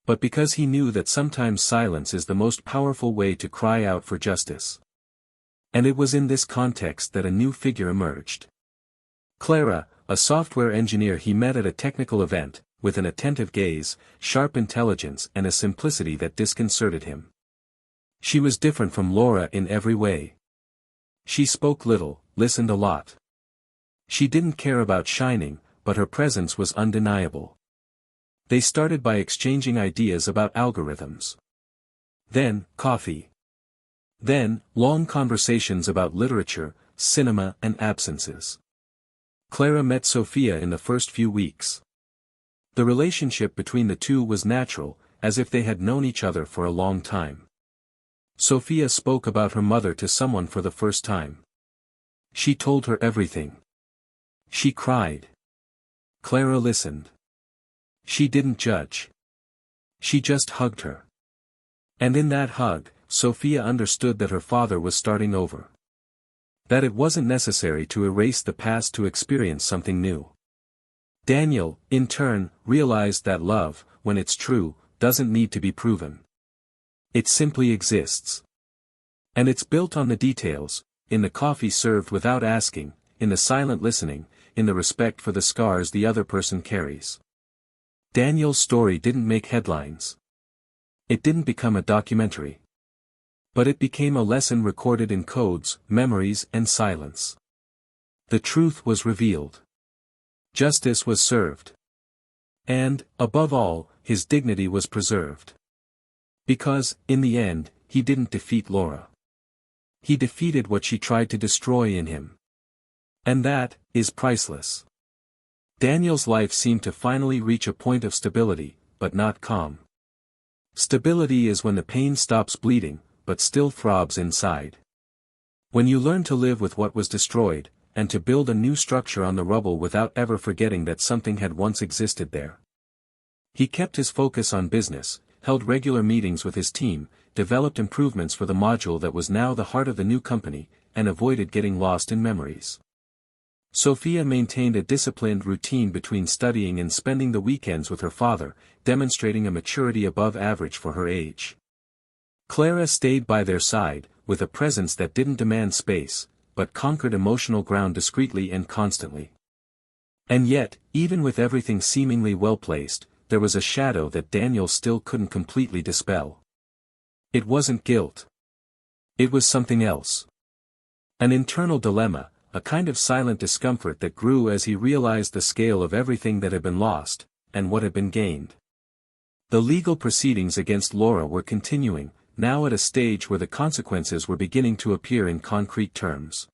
But because he knew that sometimes silence is the most powerful way to cry out for justice. And it was in this context that a new figure emerged. Clara, a software engineer he met at a technical event, with an attentive gaze, sharp intelligence and a simplicity that disconcerted him. She was different from Laura in every way. She spoke little, listened a lot. She didn't care about shining, but her presence was undeniable. They started by exchanging ideas about algorithms. Then, coffee. Then, long conversations about literature, cinema and absences. Clara met Sophia in the first few weeks. The relationship between the two was natural, as if they had known each other for a long time. Sophia spoke about her mother to someone for the first time. She told her everything. She cried. Clara listened. She didn't judge. She just hugged her. And in that hug, Sophia understood that her father was starting over. That it wasn't necessary to erase the past to experience something new. Daniel, in turn, realized that love, when it's true, doesn't need to be proven. It simply exists. And it's built on the details, in the coffee served without asking, in the silent listening, in the respect for the scars the other person carries. Daniel's story didn't make headlines. It didn't become a documentary. But it became a lesson recorded in codes, memories, and silence. The truth was revealed. Justice was served. And, above all, his dignity was preserved. Because, in the end, he didn't defeat Laura. He defeated what she tried to destroy in him. And that is priceless. Daniel's life seemed to finally reach a point of stability, but not calm. Stability is when the pain stops bleeding, but still throbs inside. When you learn to live with what was destroyed, and to build a new structure on the rubble without ever forgetting that something had once existed there. He kept his focus on business, held regular meetings with his team, developed improvements for the module that was now the heart of the new company, and avoided getting lost in memories. Sophia maintained a disciplined routine between studying and spending the weekends with her father, demonstrating a maturity above average for her age. Clara stayed by their side, with a presence that didn't demand space, but conquered emotional ground discreetly and constantly. And yet, even with everything seemingly well placed, there was a shadow that Daniel still couldn't completely dispel. It wasn't guilt. It was something else. An internal dilemma, a kind of silent discomfort that grew as he realized the scale of everything that had been lost, and what had been gained. The legal proceedings against Laura were continuing, now at a stage where the consequences were beginning to appear in concrete terms.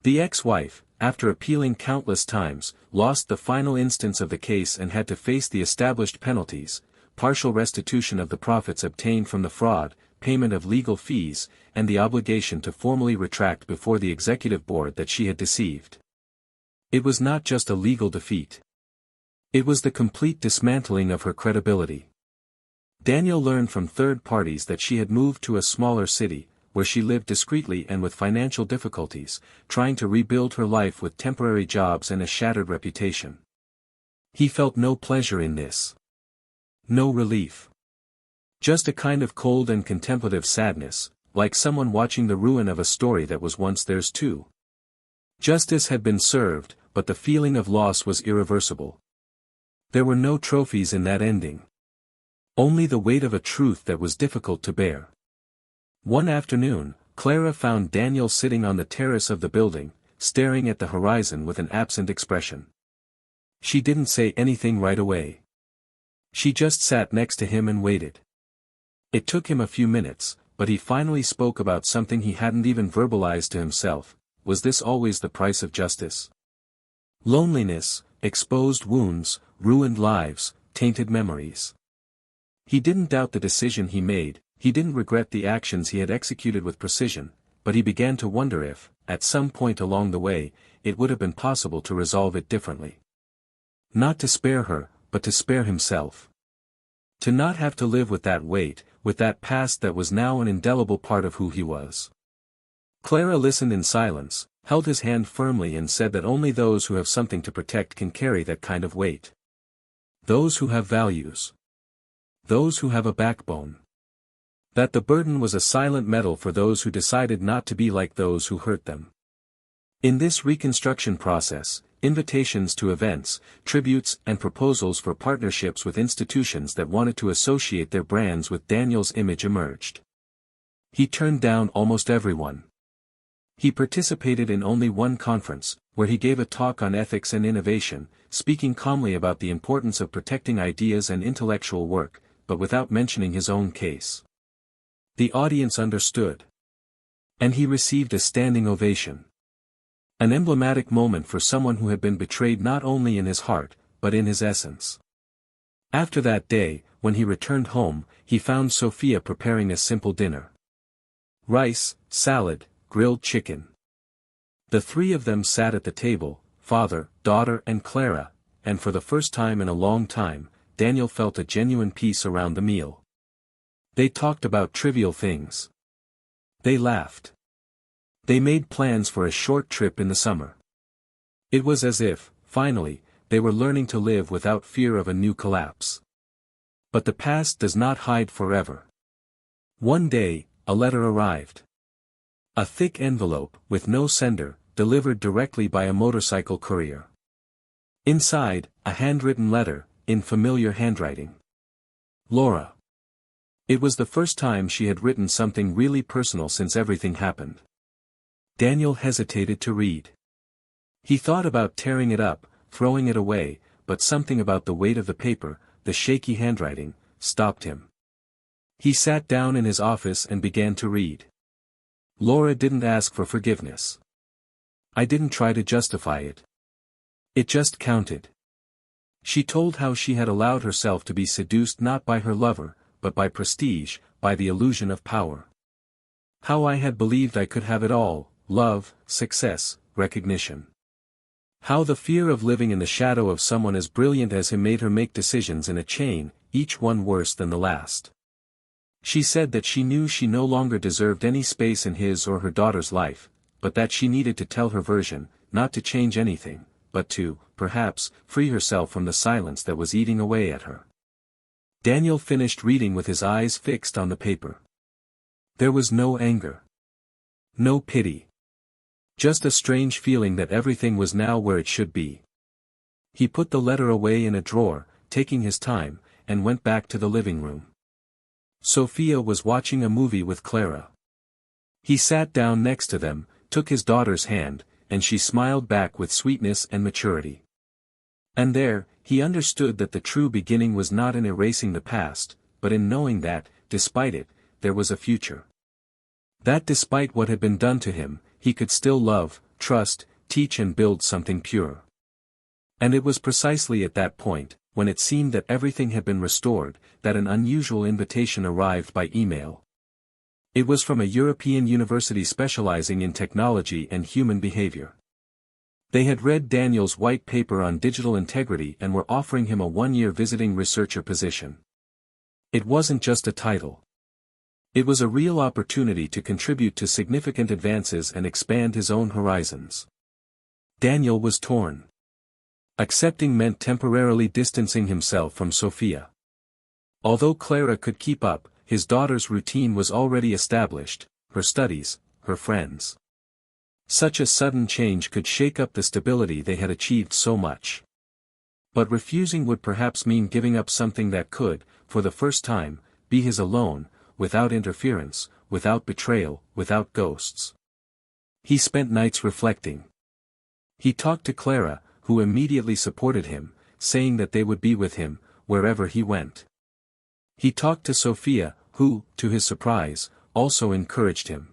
The ex-wife, after appealing countless times, lost the final instance of the case and had to face the established penalties, partial restitution of the profits obtained from the fraud, payment of legal fees, and the obligation to formally retract before the executive board that she had deceived. It was not just a legal defeat. It was the complete dismantling of her credibility. Daniel learned from third parties that she had moved to a smaller city, where she lived discreetly and with financial difficulties, trying to rebuild her life with temporary jobs and a shattered reputation. He felt no pleasure in this. No relief. Just a kind of cold and contemplative sadness, like someone watching the ruin of a story that was once theirs too. Justice had been served, but the feeling of loss was irreversible. There were no trophies in that ending. Only the weight of a truth that was difficult to bear. One afternoon, Clara found Daniel sitting on the terrace of the building, staring at the horizon with an absent expression. She didn't say anything right away. She just sat next to him and waited. It took him a few minutes, but he finally spoke about something he hadn't even verbalized to himself. Was this always the price of justice? Loneliness, exposed wounds, ruined lives, tainted memories. He didn't doubt the decision he made, he didn't regret the actions he had executed with precision, but he began to wonder if, at some point along the way, it would have been possible to resolve it differently. Not to spare her, but to spare himself. To not have to live with that weight, with that past that was now an indelible part of who he was. Clara listened in silence, held his hand firmly and said that only those who have something to protect can carry that kind of weight. Those who have values. Those who have a backbone. That the burden was a silent medal for those who decided not to be like those who hurt them. In this reconstruction process, invitations to events, tributes and proposals for partnerships with institutions that wanted to associate their brands with Daniel's image emerged. He turned down almost everyone. He participated in only one conference, where he gave a talk on ethics and innovation, speaking calmly about the importance of protecting ideas and intellectual work, but without mentioning his own case. The audience understood. And he received a standing ovation. An emblematic moment for someone who had been betrayed not only in his heart, but in his essence. After that day, when he returned home, he found Sophia preparing a simple dinner. Rice, salad, grilled chicken. The three of them sat at the table, father, daughter and Clara, and for the first time in a long time, Daniel felt a genuine peace around the meal. They talked about trivial things. They laughed. They made plans for a short trip in the summer. It was as if, finally, they were learning to live without fear of a new collapse. But the past does not hide forever. One day, a letter arrived. A thick envelope, with no sender, delivered directly by a motorcycle courier. Inside, a handwritten letter, in familiar handwriting. Laura. It was the first time she had written something really personal since everything happened. Daniel hesitated to read. He thought about tearing it up, throwing it away, but something about the weight of the paper, the shaky handwriting, stopped him. He sat down in his office and began to read. Laura didn't ask for forgiveness. I didn't try to justify it. It just counted. She told how she had allowed herself to be seduced not by her lover, but by prestige, by the illusion of power. How I had believed I could have it all, love, success, recognition. How the fear of living in the shadow of someone as brilliant as him made her make decisions in a chain, each one worse than the last. She said that she knew she no longer deserved any space in his or her daughter's life, but that she needed to tell her version, not to change anything, but to, perhaps, free herself from the silence that was eating away at her. Daniel finished reading with his eyes fixed on the paper. There was no anger. No pity. Just a strange feeling that everything was now where it should be. He put the letter away in a drawer, taking his time, and went back to the living room. Sophia was watching a movie with Clara. He sat down next to them, took his daughter's hand, and she smiled back with sweetness and maturity. And there, he understood that the true beginning was not in erasing the past, but in knowing that, despite it, there was a future. That despite what had been done to him, he could still love, trust, teach and build something pure. And it was precisely at that point, when it seemed that everything had been restored, that an unusual invitation arrived by email. It was from a European university specializing in technology and human behavior. They had read Daniel's white paper on digital integrity and were offering him a one-year visiting researcher position. It wasn't just a title. It was a real opportunity to contribute to significant advances and expand his own horizons. Daniel was torn. Accepting meant temporarily distancing himself from Sophia. Although Clara could keep up, his daughter's routine was already established, her studies, her friends. Such a sudden change could shake up the stability they had achieved so much. But refusing would perhaps mean giving up something that could, for the first time, be his alone, without interference, without betrayal, without ghosts. He spent nights reflecting. He talked to Clara, who immediately supported him, saying that they would be with him, wherever he went. He talked to Sophia, who, to his surprise, also encouraged him.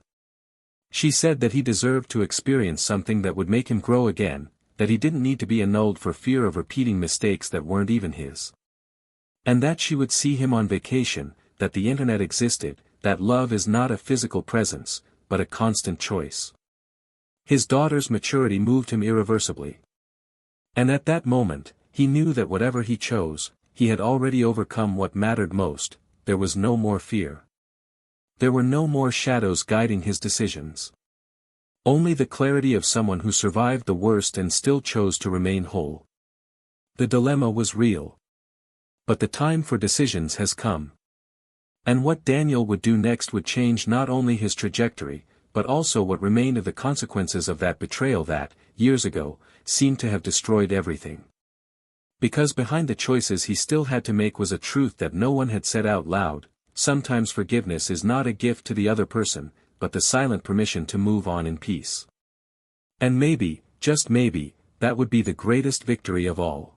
She said that he deserved to experience something that would make him grow again, that he didn't need to be annulled for fear of repeating mistakes that weren't even his. And that she would see him on vacation, that the internet existed, that love is not a physical presence, but a constant choice. His daughter's maturity moved him irreversibly. And at that moment, he knew that whatever he chose, he had already overcome what mattered most. There was no more fear. There were no more shadows guiding his decisions. Only the clarity of someone who survived the worst and still chose to remain whole. The dilemma was real. But the time for decisions has come. And what Daniel would do next would change not only his trajectory, but also what remained of the consequences of that betrayal that, years ago, seemed to have destroyed everything. Because behind the choices he still had to make was a truth that no one had said out loud: sometimes forgiveness is not a gift to the other person, but the silent permission to move on in peace. And maybe, just maybe, that would be the greatest victory of all.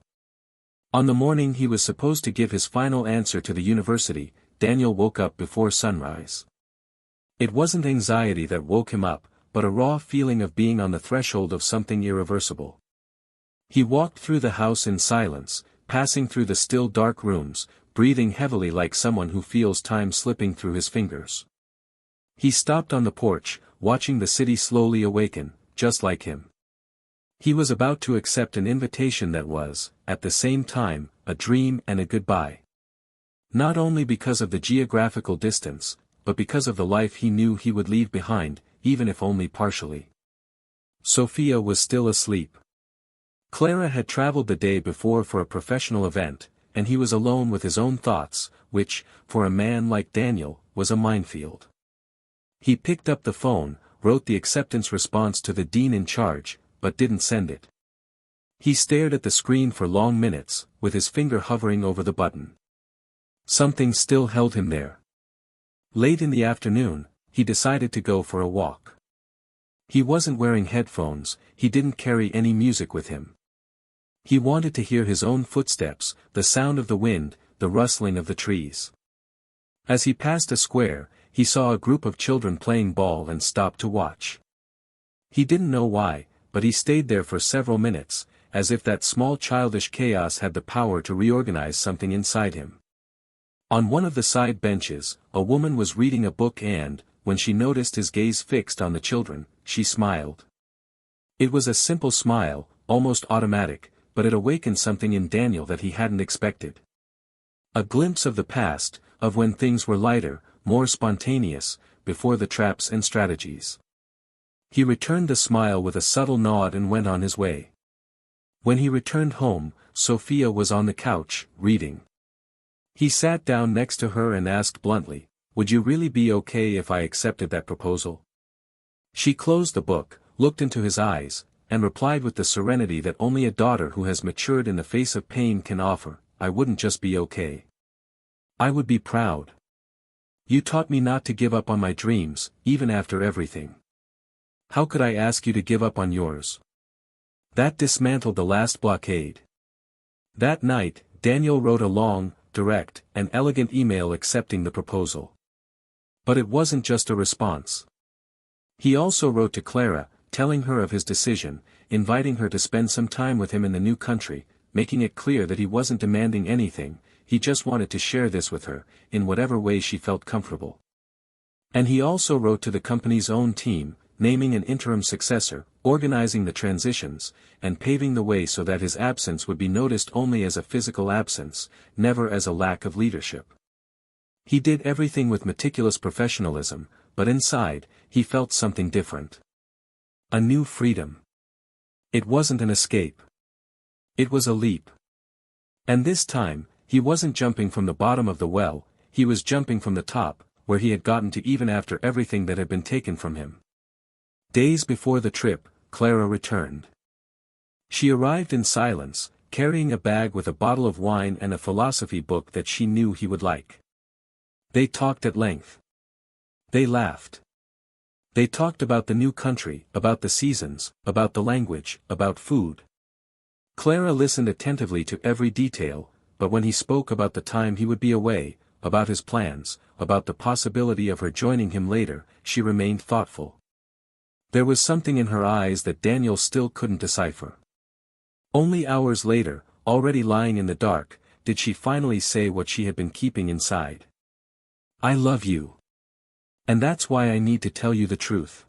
On the morning he was supposed to give his final answer to the university, Daniel woke up before sunrise. It wasn't anxiety that woke him up, but a raw feeling of being on the threshold of something irreversible. He walked through the house in silence, passing through the still dark rooms, breathing heavily like someone who feels time slipping through his fingers. He stopped on the porch, watching the city slowly awaken, just like him. He was about to accept an invitation that was, at the same time, a dream and a goodbye. Not only because of the geographical distance, but because of the life he knew he would leave behind, even if only partially. Sophia was still asleep. Clara had traveled the day before for a professional event, and he was alone with his own thoughts, which, for a man like Daniel, was a minefield. He picked up the phone, wrote the acceptance response to the dean in charge, but didn't send it. He stared at the screen for long minutes, with his finger hovering over the button. Something still held him there. Late in the afternoon, he decided to go for a walk. He wasn't wearing headphones, he didn't carry any music with him. He wanted to hear his own footsteps, the sound of the wind, the rustling of the trees. As he passed a square, he saw a group of children playing ball and stopped to watch. He didn't know why, but he stayed there for several minutes, as if that small childish chaos had the power to reorganize something inside him. On one of the side benches, a woman was reading a book and, when she noticed his gaze fixed on the children, she smiled. It was a simple smile, almost automatic, but it awakened something in Daniel that he hadn't expected. A glimpse of the past, of when things were lighter, more spontaneous, before the traps and strategies. He returned the smile with a subtle nod and went on his way. When he returned home, Sophia was on the couch, reading. He sat down next to her and asked bluntly, "Would you really be okay if I accepted that proposal?" She closed the book, looked into his eyes, and replied with the serenity that only a daughter who has matured in the face of pain can offer, "I wouldn't just be okay. I would be proud. You taught me not to give up on my dreams, even after everything. How could I ask you to give up on yours?" That dismantled the last blockade. That night, Daniel wrote a long, direct, and elegant email accepting the proposal. But it wasn't just a response. He also wrote to Clara, telling her of his decision, inviting her to spend some time with him in the new country, making it clear that he wasn't demanding anything, he just wanted to share this with her, in whatever way she felt comfortable. And he also wrote to the company's own team, naming an interim successor, organizing the transitions, and paving the way so that his absence would be noticed only as a physical absence, never as a lack of leadership. He did everything with meticulous professionalism, but inside, he felt something different. A new freedom. It wasn't an escape. It was a leap. And this time, he wasn't jumping from the bottom of the well, he was jumping from the top, where he had gotten to even after everything that had been taken from him. Days before the trip, Clara returned. She arrived in silence, carrying a bag with a bottle of wine and a philosophy book that she knew he would like. They talked at length. They laughed. They talked about the new country, about the seasons, about the language, about food. Clara listened attentively to every detail, but when he spoke about the time he would be away, about his plans, about the possibility of her joining him later, she remained thoughtful. There was something in her eyes that Daniel still couldn't decipher. Only hours later, already lying in the dark, did she finally say what she had been keeping inside. "I love you. And that's why I need to tell you the truth.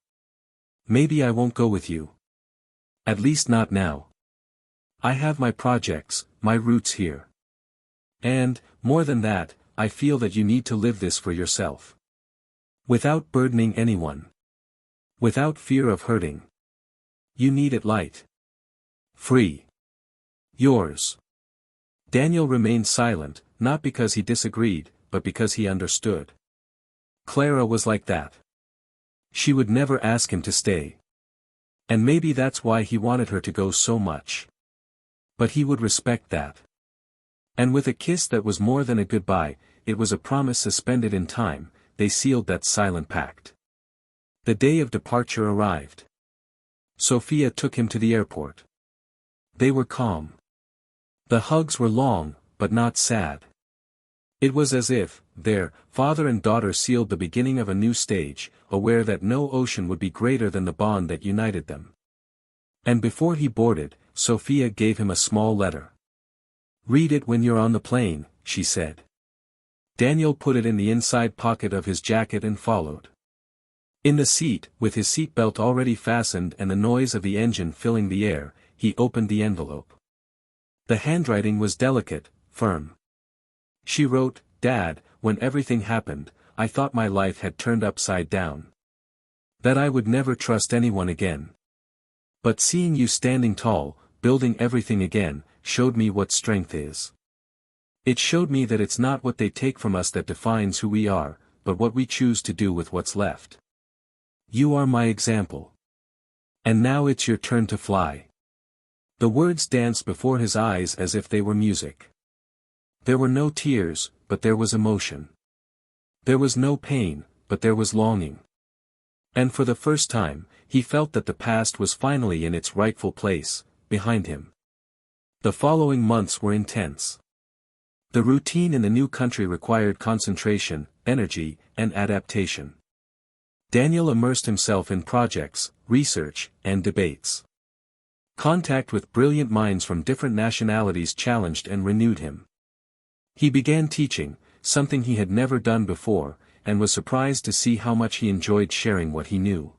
Maybe I won't go with you. At least not now. I have my projects, my roots here. And, more than that, I feel that you need to live this for yourself. Without burdening anyone. Without fear of hurting. You need it light. Free. Yours." Daniel remained silent, not because he disagreed, but because he understood. Clara was like that. She would never ask him to stay. And maybe that's why he wanted her to go so much. But he would respect that. And with a kiss that was more than a goodbye, it was a promise suspended in time, they sealed that silent pact. The day of departure arrived. Sophia took him to the airport. They were calm. The hugs were long, but not sad. It was as if, there, father and daughter sealed the beginning of a new stage, aware that no ocean would be greater than the bond that united them. And before he boarded, Sophia gave him a small letter. "Read it when you're on the plane," she said. Daniel put it in the inside pocket of his jacket and followed. In the seat, with his seatbelt already fastened and the noise of the engine filling the air, he opened the envelope. The handwriting was delicate, firm. She wrote, "Dad, when everything happened, I thought my life had turned upside down. That I would never trust anyone again. But seeing you standing tall, building everything again, showed me what strength is. It showed me that it's not what they take from us that defines who we are, but what we choose to do with what's left. You are my example. And now it's your turn to fly." The words danced before his eyes as if they were music. There were no tears, but there was emotion. There was no pain, but there was longing. And for the first time, he felt that the past was finally in its rightful place, behind him. The following months were intense. The routine in the new country required concentration, energy, and adaptation. Daniel immersed himself in projects, research, and debates. Contact with brilliant minds from different nationalities challenged and renewed him. He began teaching, something he had never done before, and was surprised to see how much he enjoyed sharing what he knew.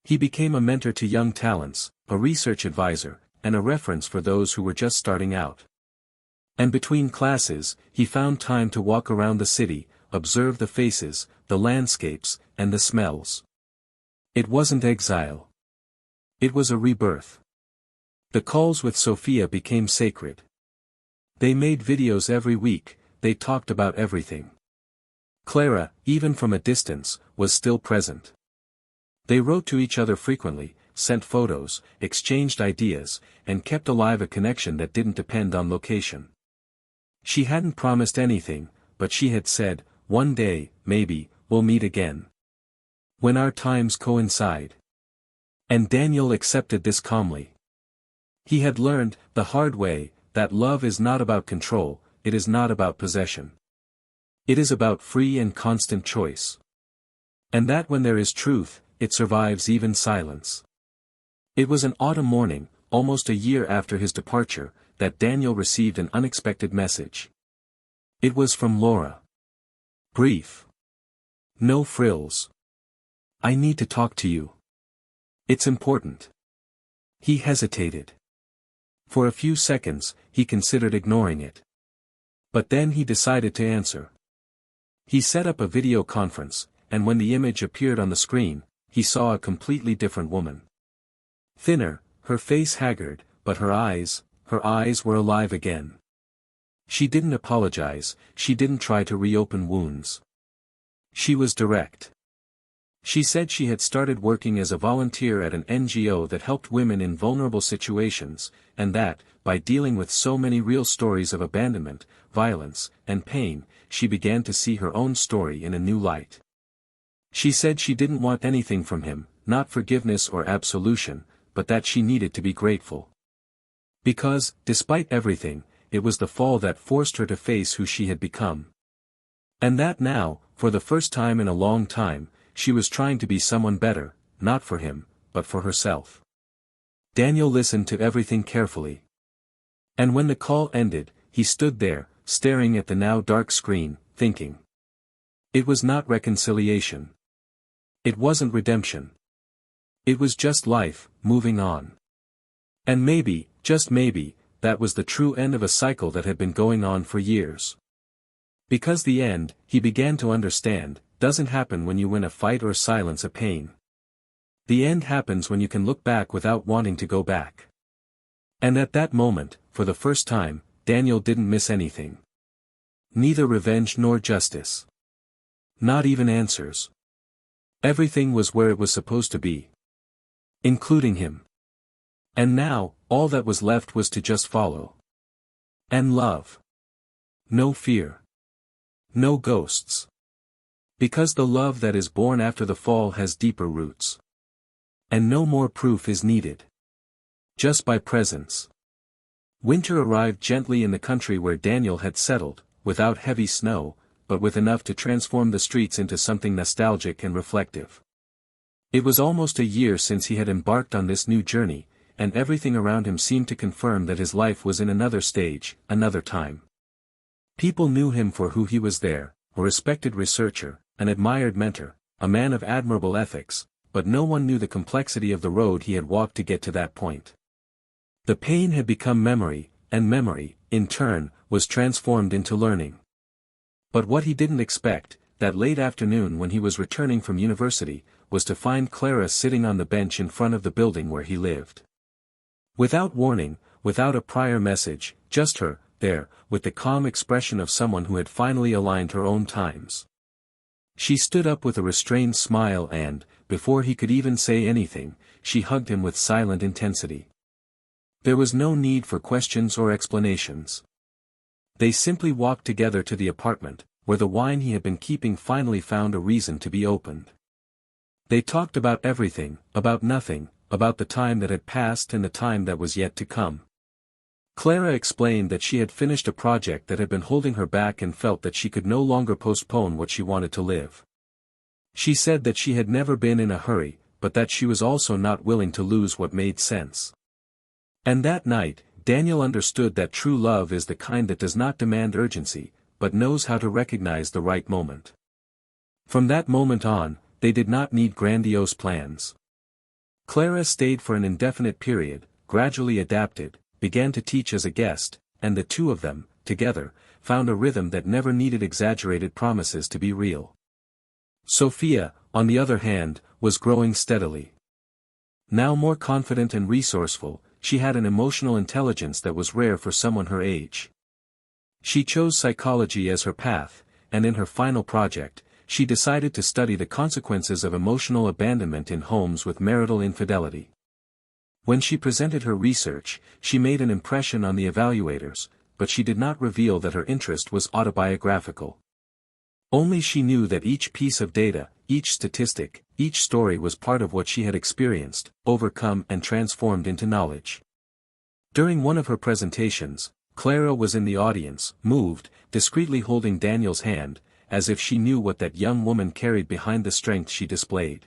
He became a mentor to young talents, a research advisor, and a reference for those who were just starting out. And between classes, he found time to walk around the city, observe the faces, the landscapes, and the smells. It wasn't exile. It was a rebirth. The calls with Sophia became sacred. They made videos every week, they talked about everything. Clara, even from a distance, was still present. They wrote to each other frequently, sent photos, exchanged ideas, and kept alive a connection that didn't depend on location. She hadn't promised anything, but she had said, "One day, maybe, we'll meet again. When our times coincide." And Daniel accepted this calmly. He had learned, the hard way, that love is not about control, it is not about possession. It is about free and constant choice. And that when there is truth, it survives even silence. It was an autumn morning, almost a year after his departure, that Daniel received an unexpected message. It was from Laura. Brief. No frills. "I need to talk to you. It's important." He hesitated. For a few seconds, he considered ignoring it. But then he decided to answer. He set up a video conference, and when the image appeared on the screen, he saw a completely different woman. Thinner, her face haggard, but her eyes were alive again. She didn't apologize, she didn't try to reopen wounds. She was direct. She said she had started working as a volunteer at an NGO that helped women in vulnerable situations, and that, by dealing with so many real stories of abandonment, violence, and pain, she began to see her own story in a new light. She said she didn't want anything from him, not forgiveness or absolution, but that she needed to be grateful. Because, despite everything, it was the fall that forced her to face who she had become. And that now, for the first time in a long time, she was trying to be someone better, not for him, but for herself. Daniel listened to everything carefully. And when the call ended, he stood there, staring at the now dark screen, thinking. It was not reconciliation. It wasn't redemption. It was just life, moving on. And maybe, just maybe, that was the true end of a cycle that had been going on for years. Because the end, he began to understand, doesn't happen when you win a fight or silence a pain. The end happens when you can look back without wanting to go back. And at that moment, for the first time, Daniel didn't miss anything. Neither revenge nor justice. Not even answers. Everything was where it was supposed to be. Including him. And now, all that was left was to just follow. And love. No fear. No ghosts. Because the love that is born after the fall has deeper roots. And no more proof is needed. Just by presence. Winter arrived gently in the country where Daniel had settled, without heavy snow, but with enough to transform the streets into something nostalgic and reflective. It was almost a year since he had embarked on this new journey, and everything around him seemed to confirm that his life was in another stage, another time. People knew him for who he was there, a respected researcher, an admired mentor, a man of admirable ethics, but no one knew the complexity of the road he had walked to get to that point. The pain had become memory, and memory, in turn, was transformed into learning. But what he didn't expect, that late afternoon when he was returning from university, was to find Clara sitting on the bench in front of the building where he lived. Without warning, without a prior message, just her, there, with the calm expression of someone who had finally aligned her own times. She stood up with a restrained smile and, before he could even say anything, she hugged him with silent intensity. There was no need for questions or explanations. They simply walked together to the apartment, where the wine he had been keeping finally found a reason to be opened. They talked about everything, about nothing, about the time that had passed and the time that was yet to come. Clara explained that she had finished a project that had been holding her back and felt that she could no longer postpone what she wanted to live. She said that she had never been in a hurry, but that she was also not willing to lose what made sense. And that night, Daniel understood that true love is the kind that does not demand urgency, but knows how to recognize the right moment. From that moment on, they did not need grandiose plans. Clara stayed for an indefinite period, gradually adapted, began to teach as a guest, and the two of them, together, found a rhythm that never needed exaggerated promises to be real. Sophia, on the other hand, was growing steadily. Now more confident and resourceful, she had an emotional intelligence that was rare for someone her age. She chose psychology as her path, and in her final project, she decided to study the consequences of emotional abandonment in homes with marital infidelity. When she presented her research, she made an impression on the evaluators, but she did not reveal that her interest was autobiographical. Only she knew that each piece of data, each statistic, each story was part of what she had experienced, overcome and transformed into knowledge. During one of her presentations, Clara was in the audience, moved, discreetly holding Daniel's hand, as if she knew what that young woman carried behind the strength she displayed.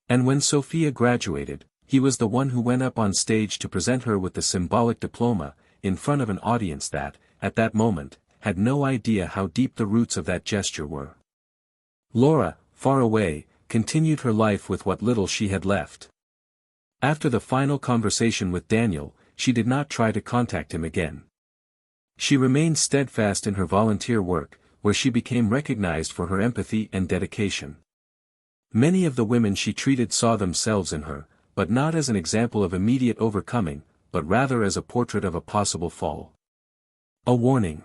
And when Sophia graduated, he was the one who went up on stage to present her with the symbolic diploma, in front of an audience that, at that moment, had no idea how deep the roots of that gesture were. Laura, far away, continued her life with what little she had left. After the final conversation with Daniel, she did not try to contact him again. She remained steadfast in her volunteer work, where she became recognized for her empathy and dedication. Many of the women she treated saw themselves in her, but not as an example of immediate overcoming, but rather as a portrait of a possible fall. A warning.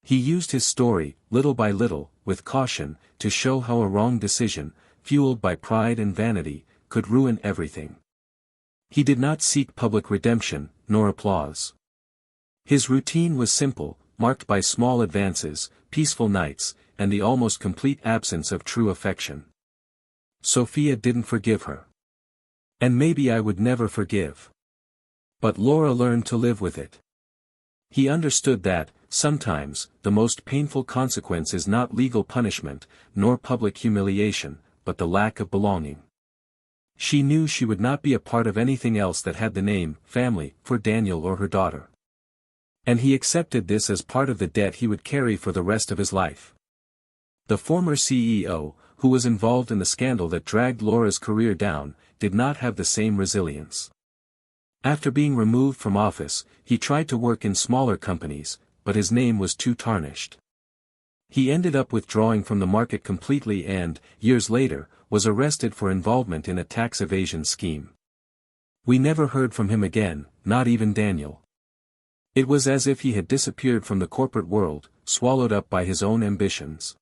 He used his story, little by little, with caution, to show how a wrong decision, fueled by pride and vanity, could ruin everything. He did not seek public redemption, nor applause. His routine was simple, marked by small advances, peaceful nights, and the almost complete absence of true affection. Sophia didn't forgive her. And maybe I would never forgive. But Laura learned to live with it. He understood that, sometimes, the most painful consequence is not legal punishment, nor public humiliation, but the lack of belonging. She knew she would not be a part of anything else that had the name, family, for Daniel or her daughter. And he accepted this as part of the debt he would carry for the rest of his life. The former CEO, who was involved in the scandal that dragged Laura's career down, did not have the same resilience. After being removed from office, he tried to work in smaller companies, but his name was too tarnished. He ended up withdrawing from the market completely and, years later, was arrested for involvement in a tax evasion scheme. We never heard from him again, not even Daniel. It was as if he had disappeared from the corporate world, swallowed up by his own ambitions.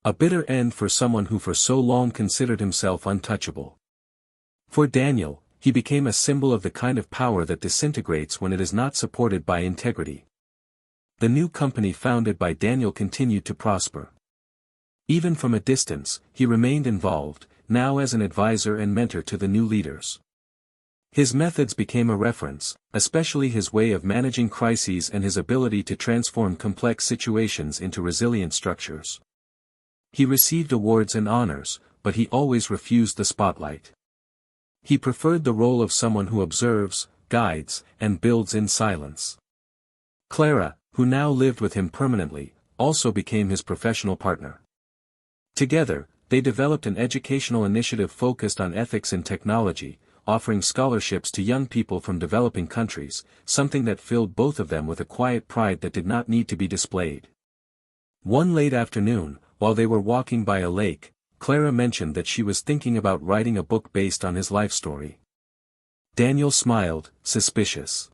A bitter end for someone who for so long considered himself untouchable. For Daniel, he became a symbol of the kind of power that disintegrates when it is not supported by integrity. The new company founded by Daniel continued to prosper. Even from a distance, he remained involved, now as an advisor and mentor to the new leaders. His methods became a reference, especially his way of managing crises and his ability to transform complex situations into resilient structures. He received awards and honors, but he always refused the spotlight. He preferred the role of someone who observes, guides, and builds in silence. Clara, who now lived with him permanently, also became his professional partner. Together, they developed an educational initiative focused on ethics in technology, offering scholarships to young people from developing countries, something that filled both of them with a quiet pride that did not need to be displayed. One late afternoon, while they were walking by a lake, Clara mentioned that she was thinking about writing a book based on his life story. Daniel smiled, suspicious.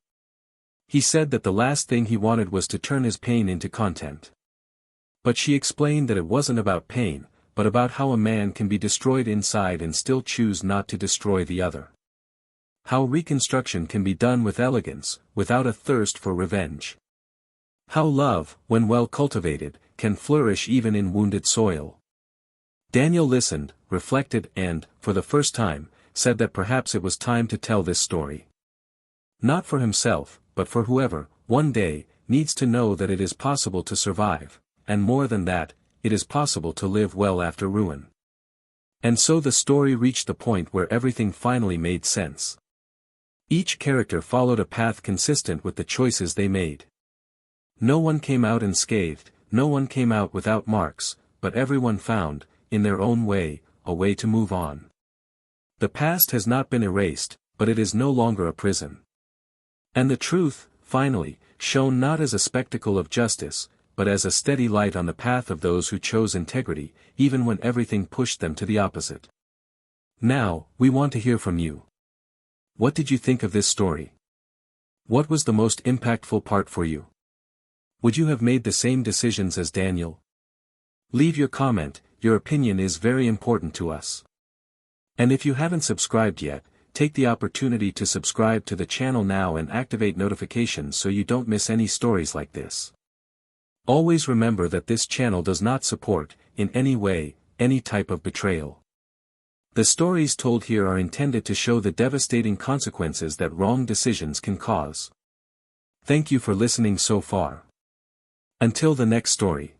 He said that the last thing he wanted was to turn his pain into content. But she explained that it wasn't about pain, but about how a man can be destroyed inside and still choose not to destroy the other. How reconstruction can be done with elegance, without a thirst for revenge. How love, when well cultivated, can flourish even in wounded soil. Daniel listened, reflected and, for the first time, said that perhaps it was time to tell this story. Not for himself, but for whoever, one day, needs to know that it is possible to survive, and more than that, it is possible to live well after ruin. And so the story reached the point where everything finally made sense. Each character followed a path consistent with the choices they made. No one came out unscathed, no one came out without marks, but everyone found, in their own way, a way to move on. The past has not been erased, but it is no longer a prison. And the truth, finally, shone not as a spectacle of justice, but as a steady light on the path of those who chose integrity, even when everything pushed them to the opposite. Now, we want to hear from you. What did you think of this story? What was the most impactful part for you? Would you have made the same decisions as Daniel? Leave your comment, your opinion is very important to us. And if you haven't subscribed yet, take the opportunity to subscribe to the channel now and activate notifications so you don't miss any stories like this. Always remember that this channel does not support, in any way, any type of betrayal. The stories told here are intended to show the devastating consequences that wrong decisions can cause. Thank you for listening so far. Until the next story.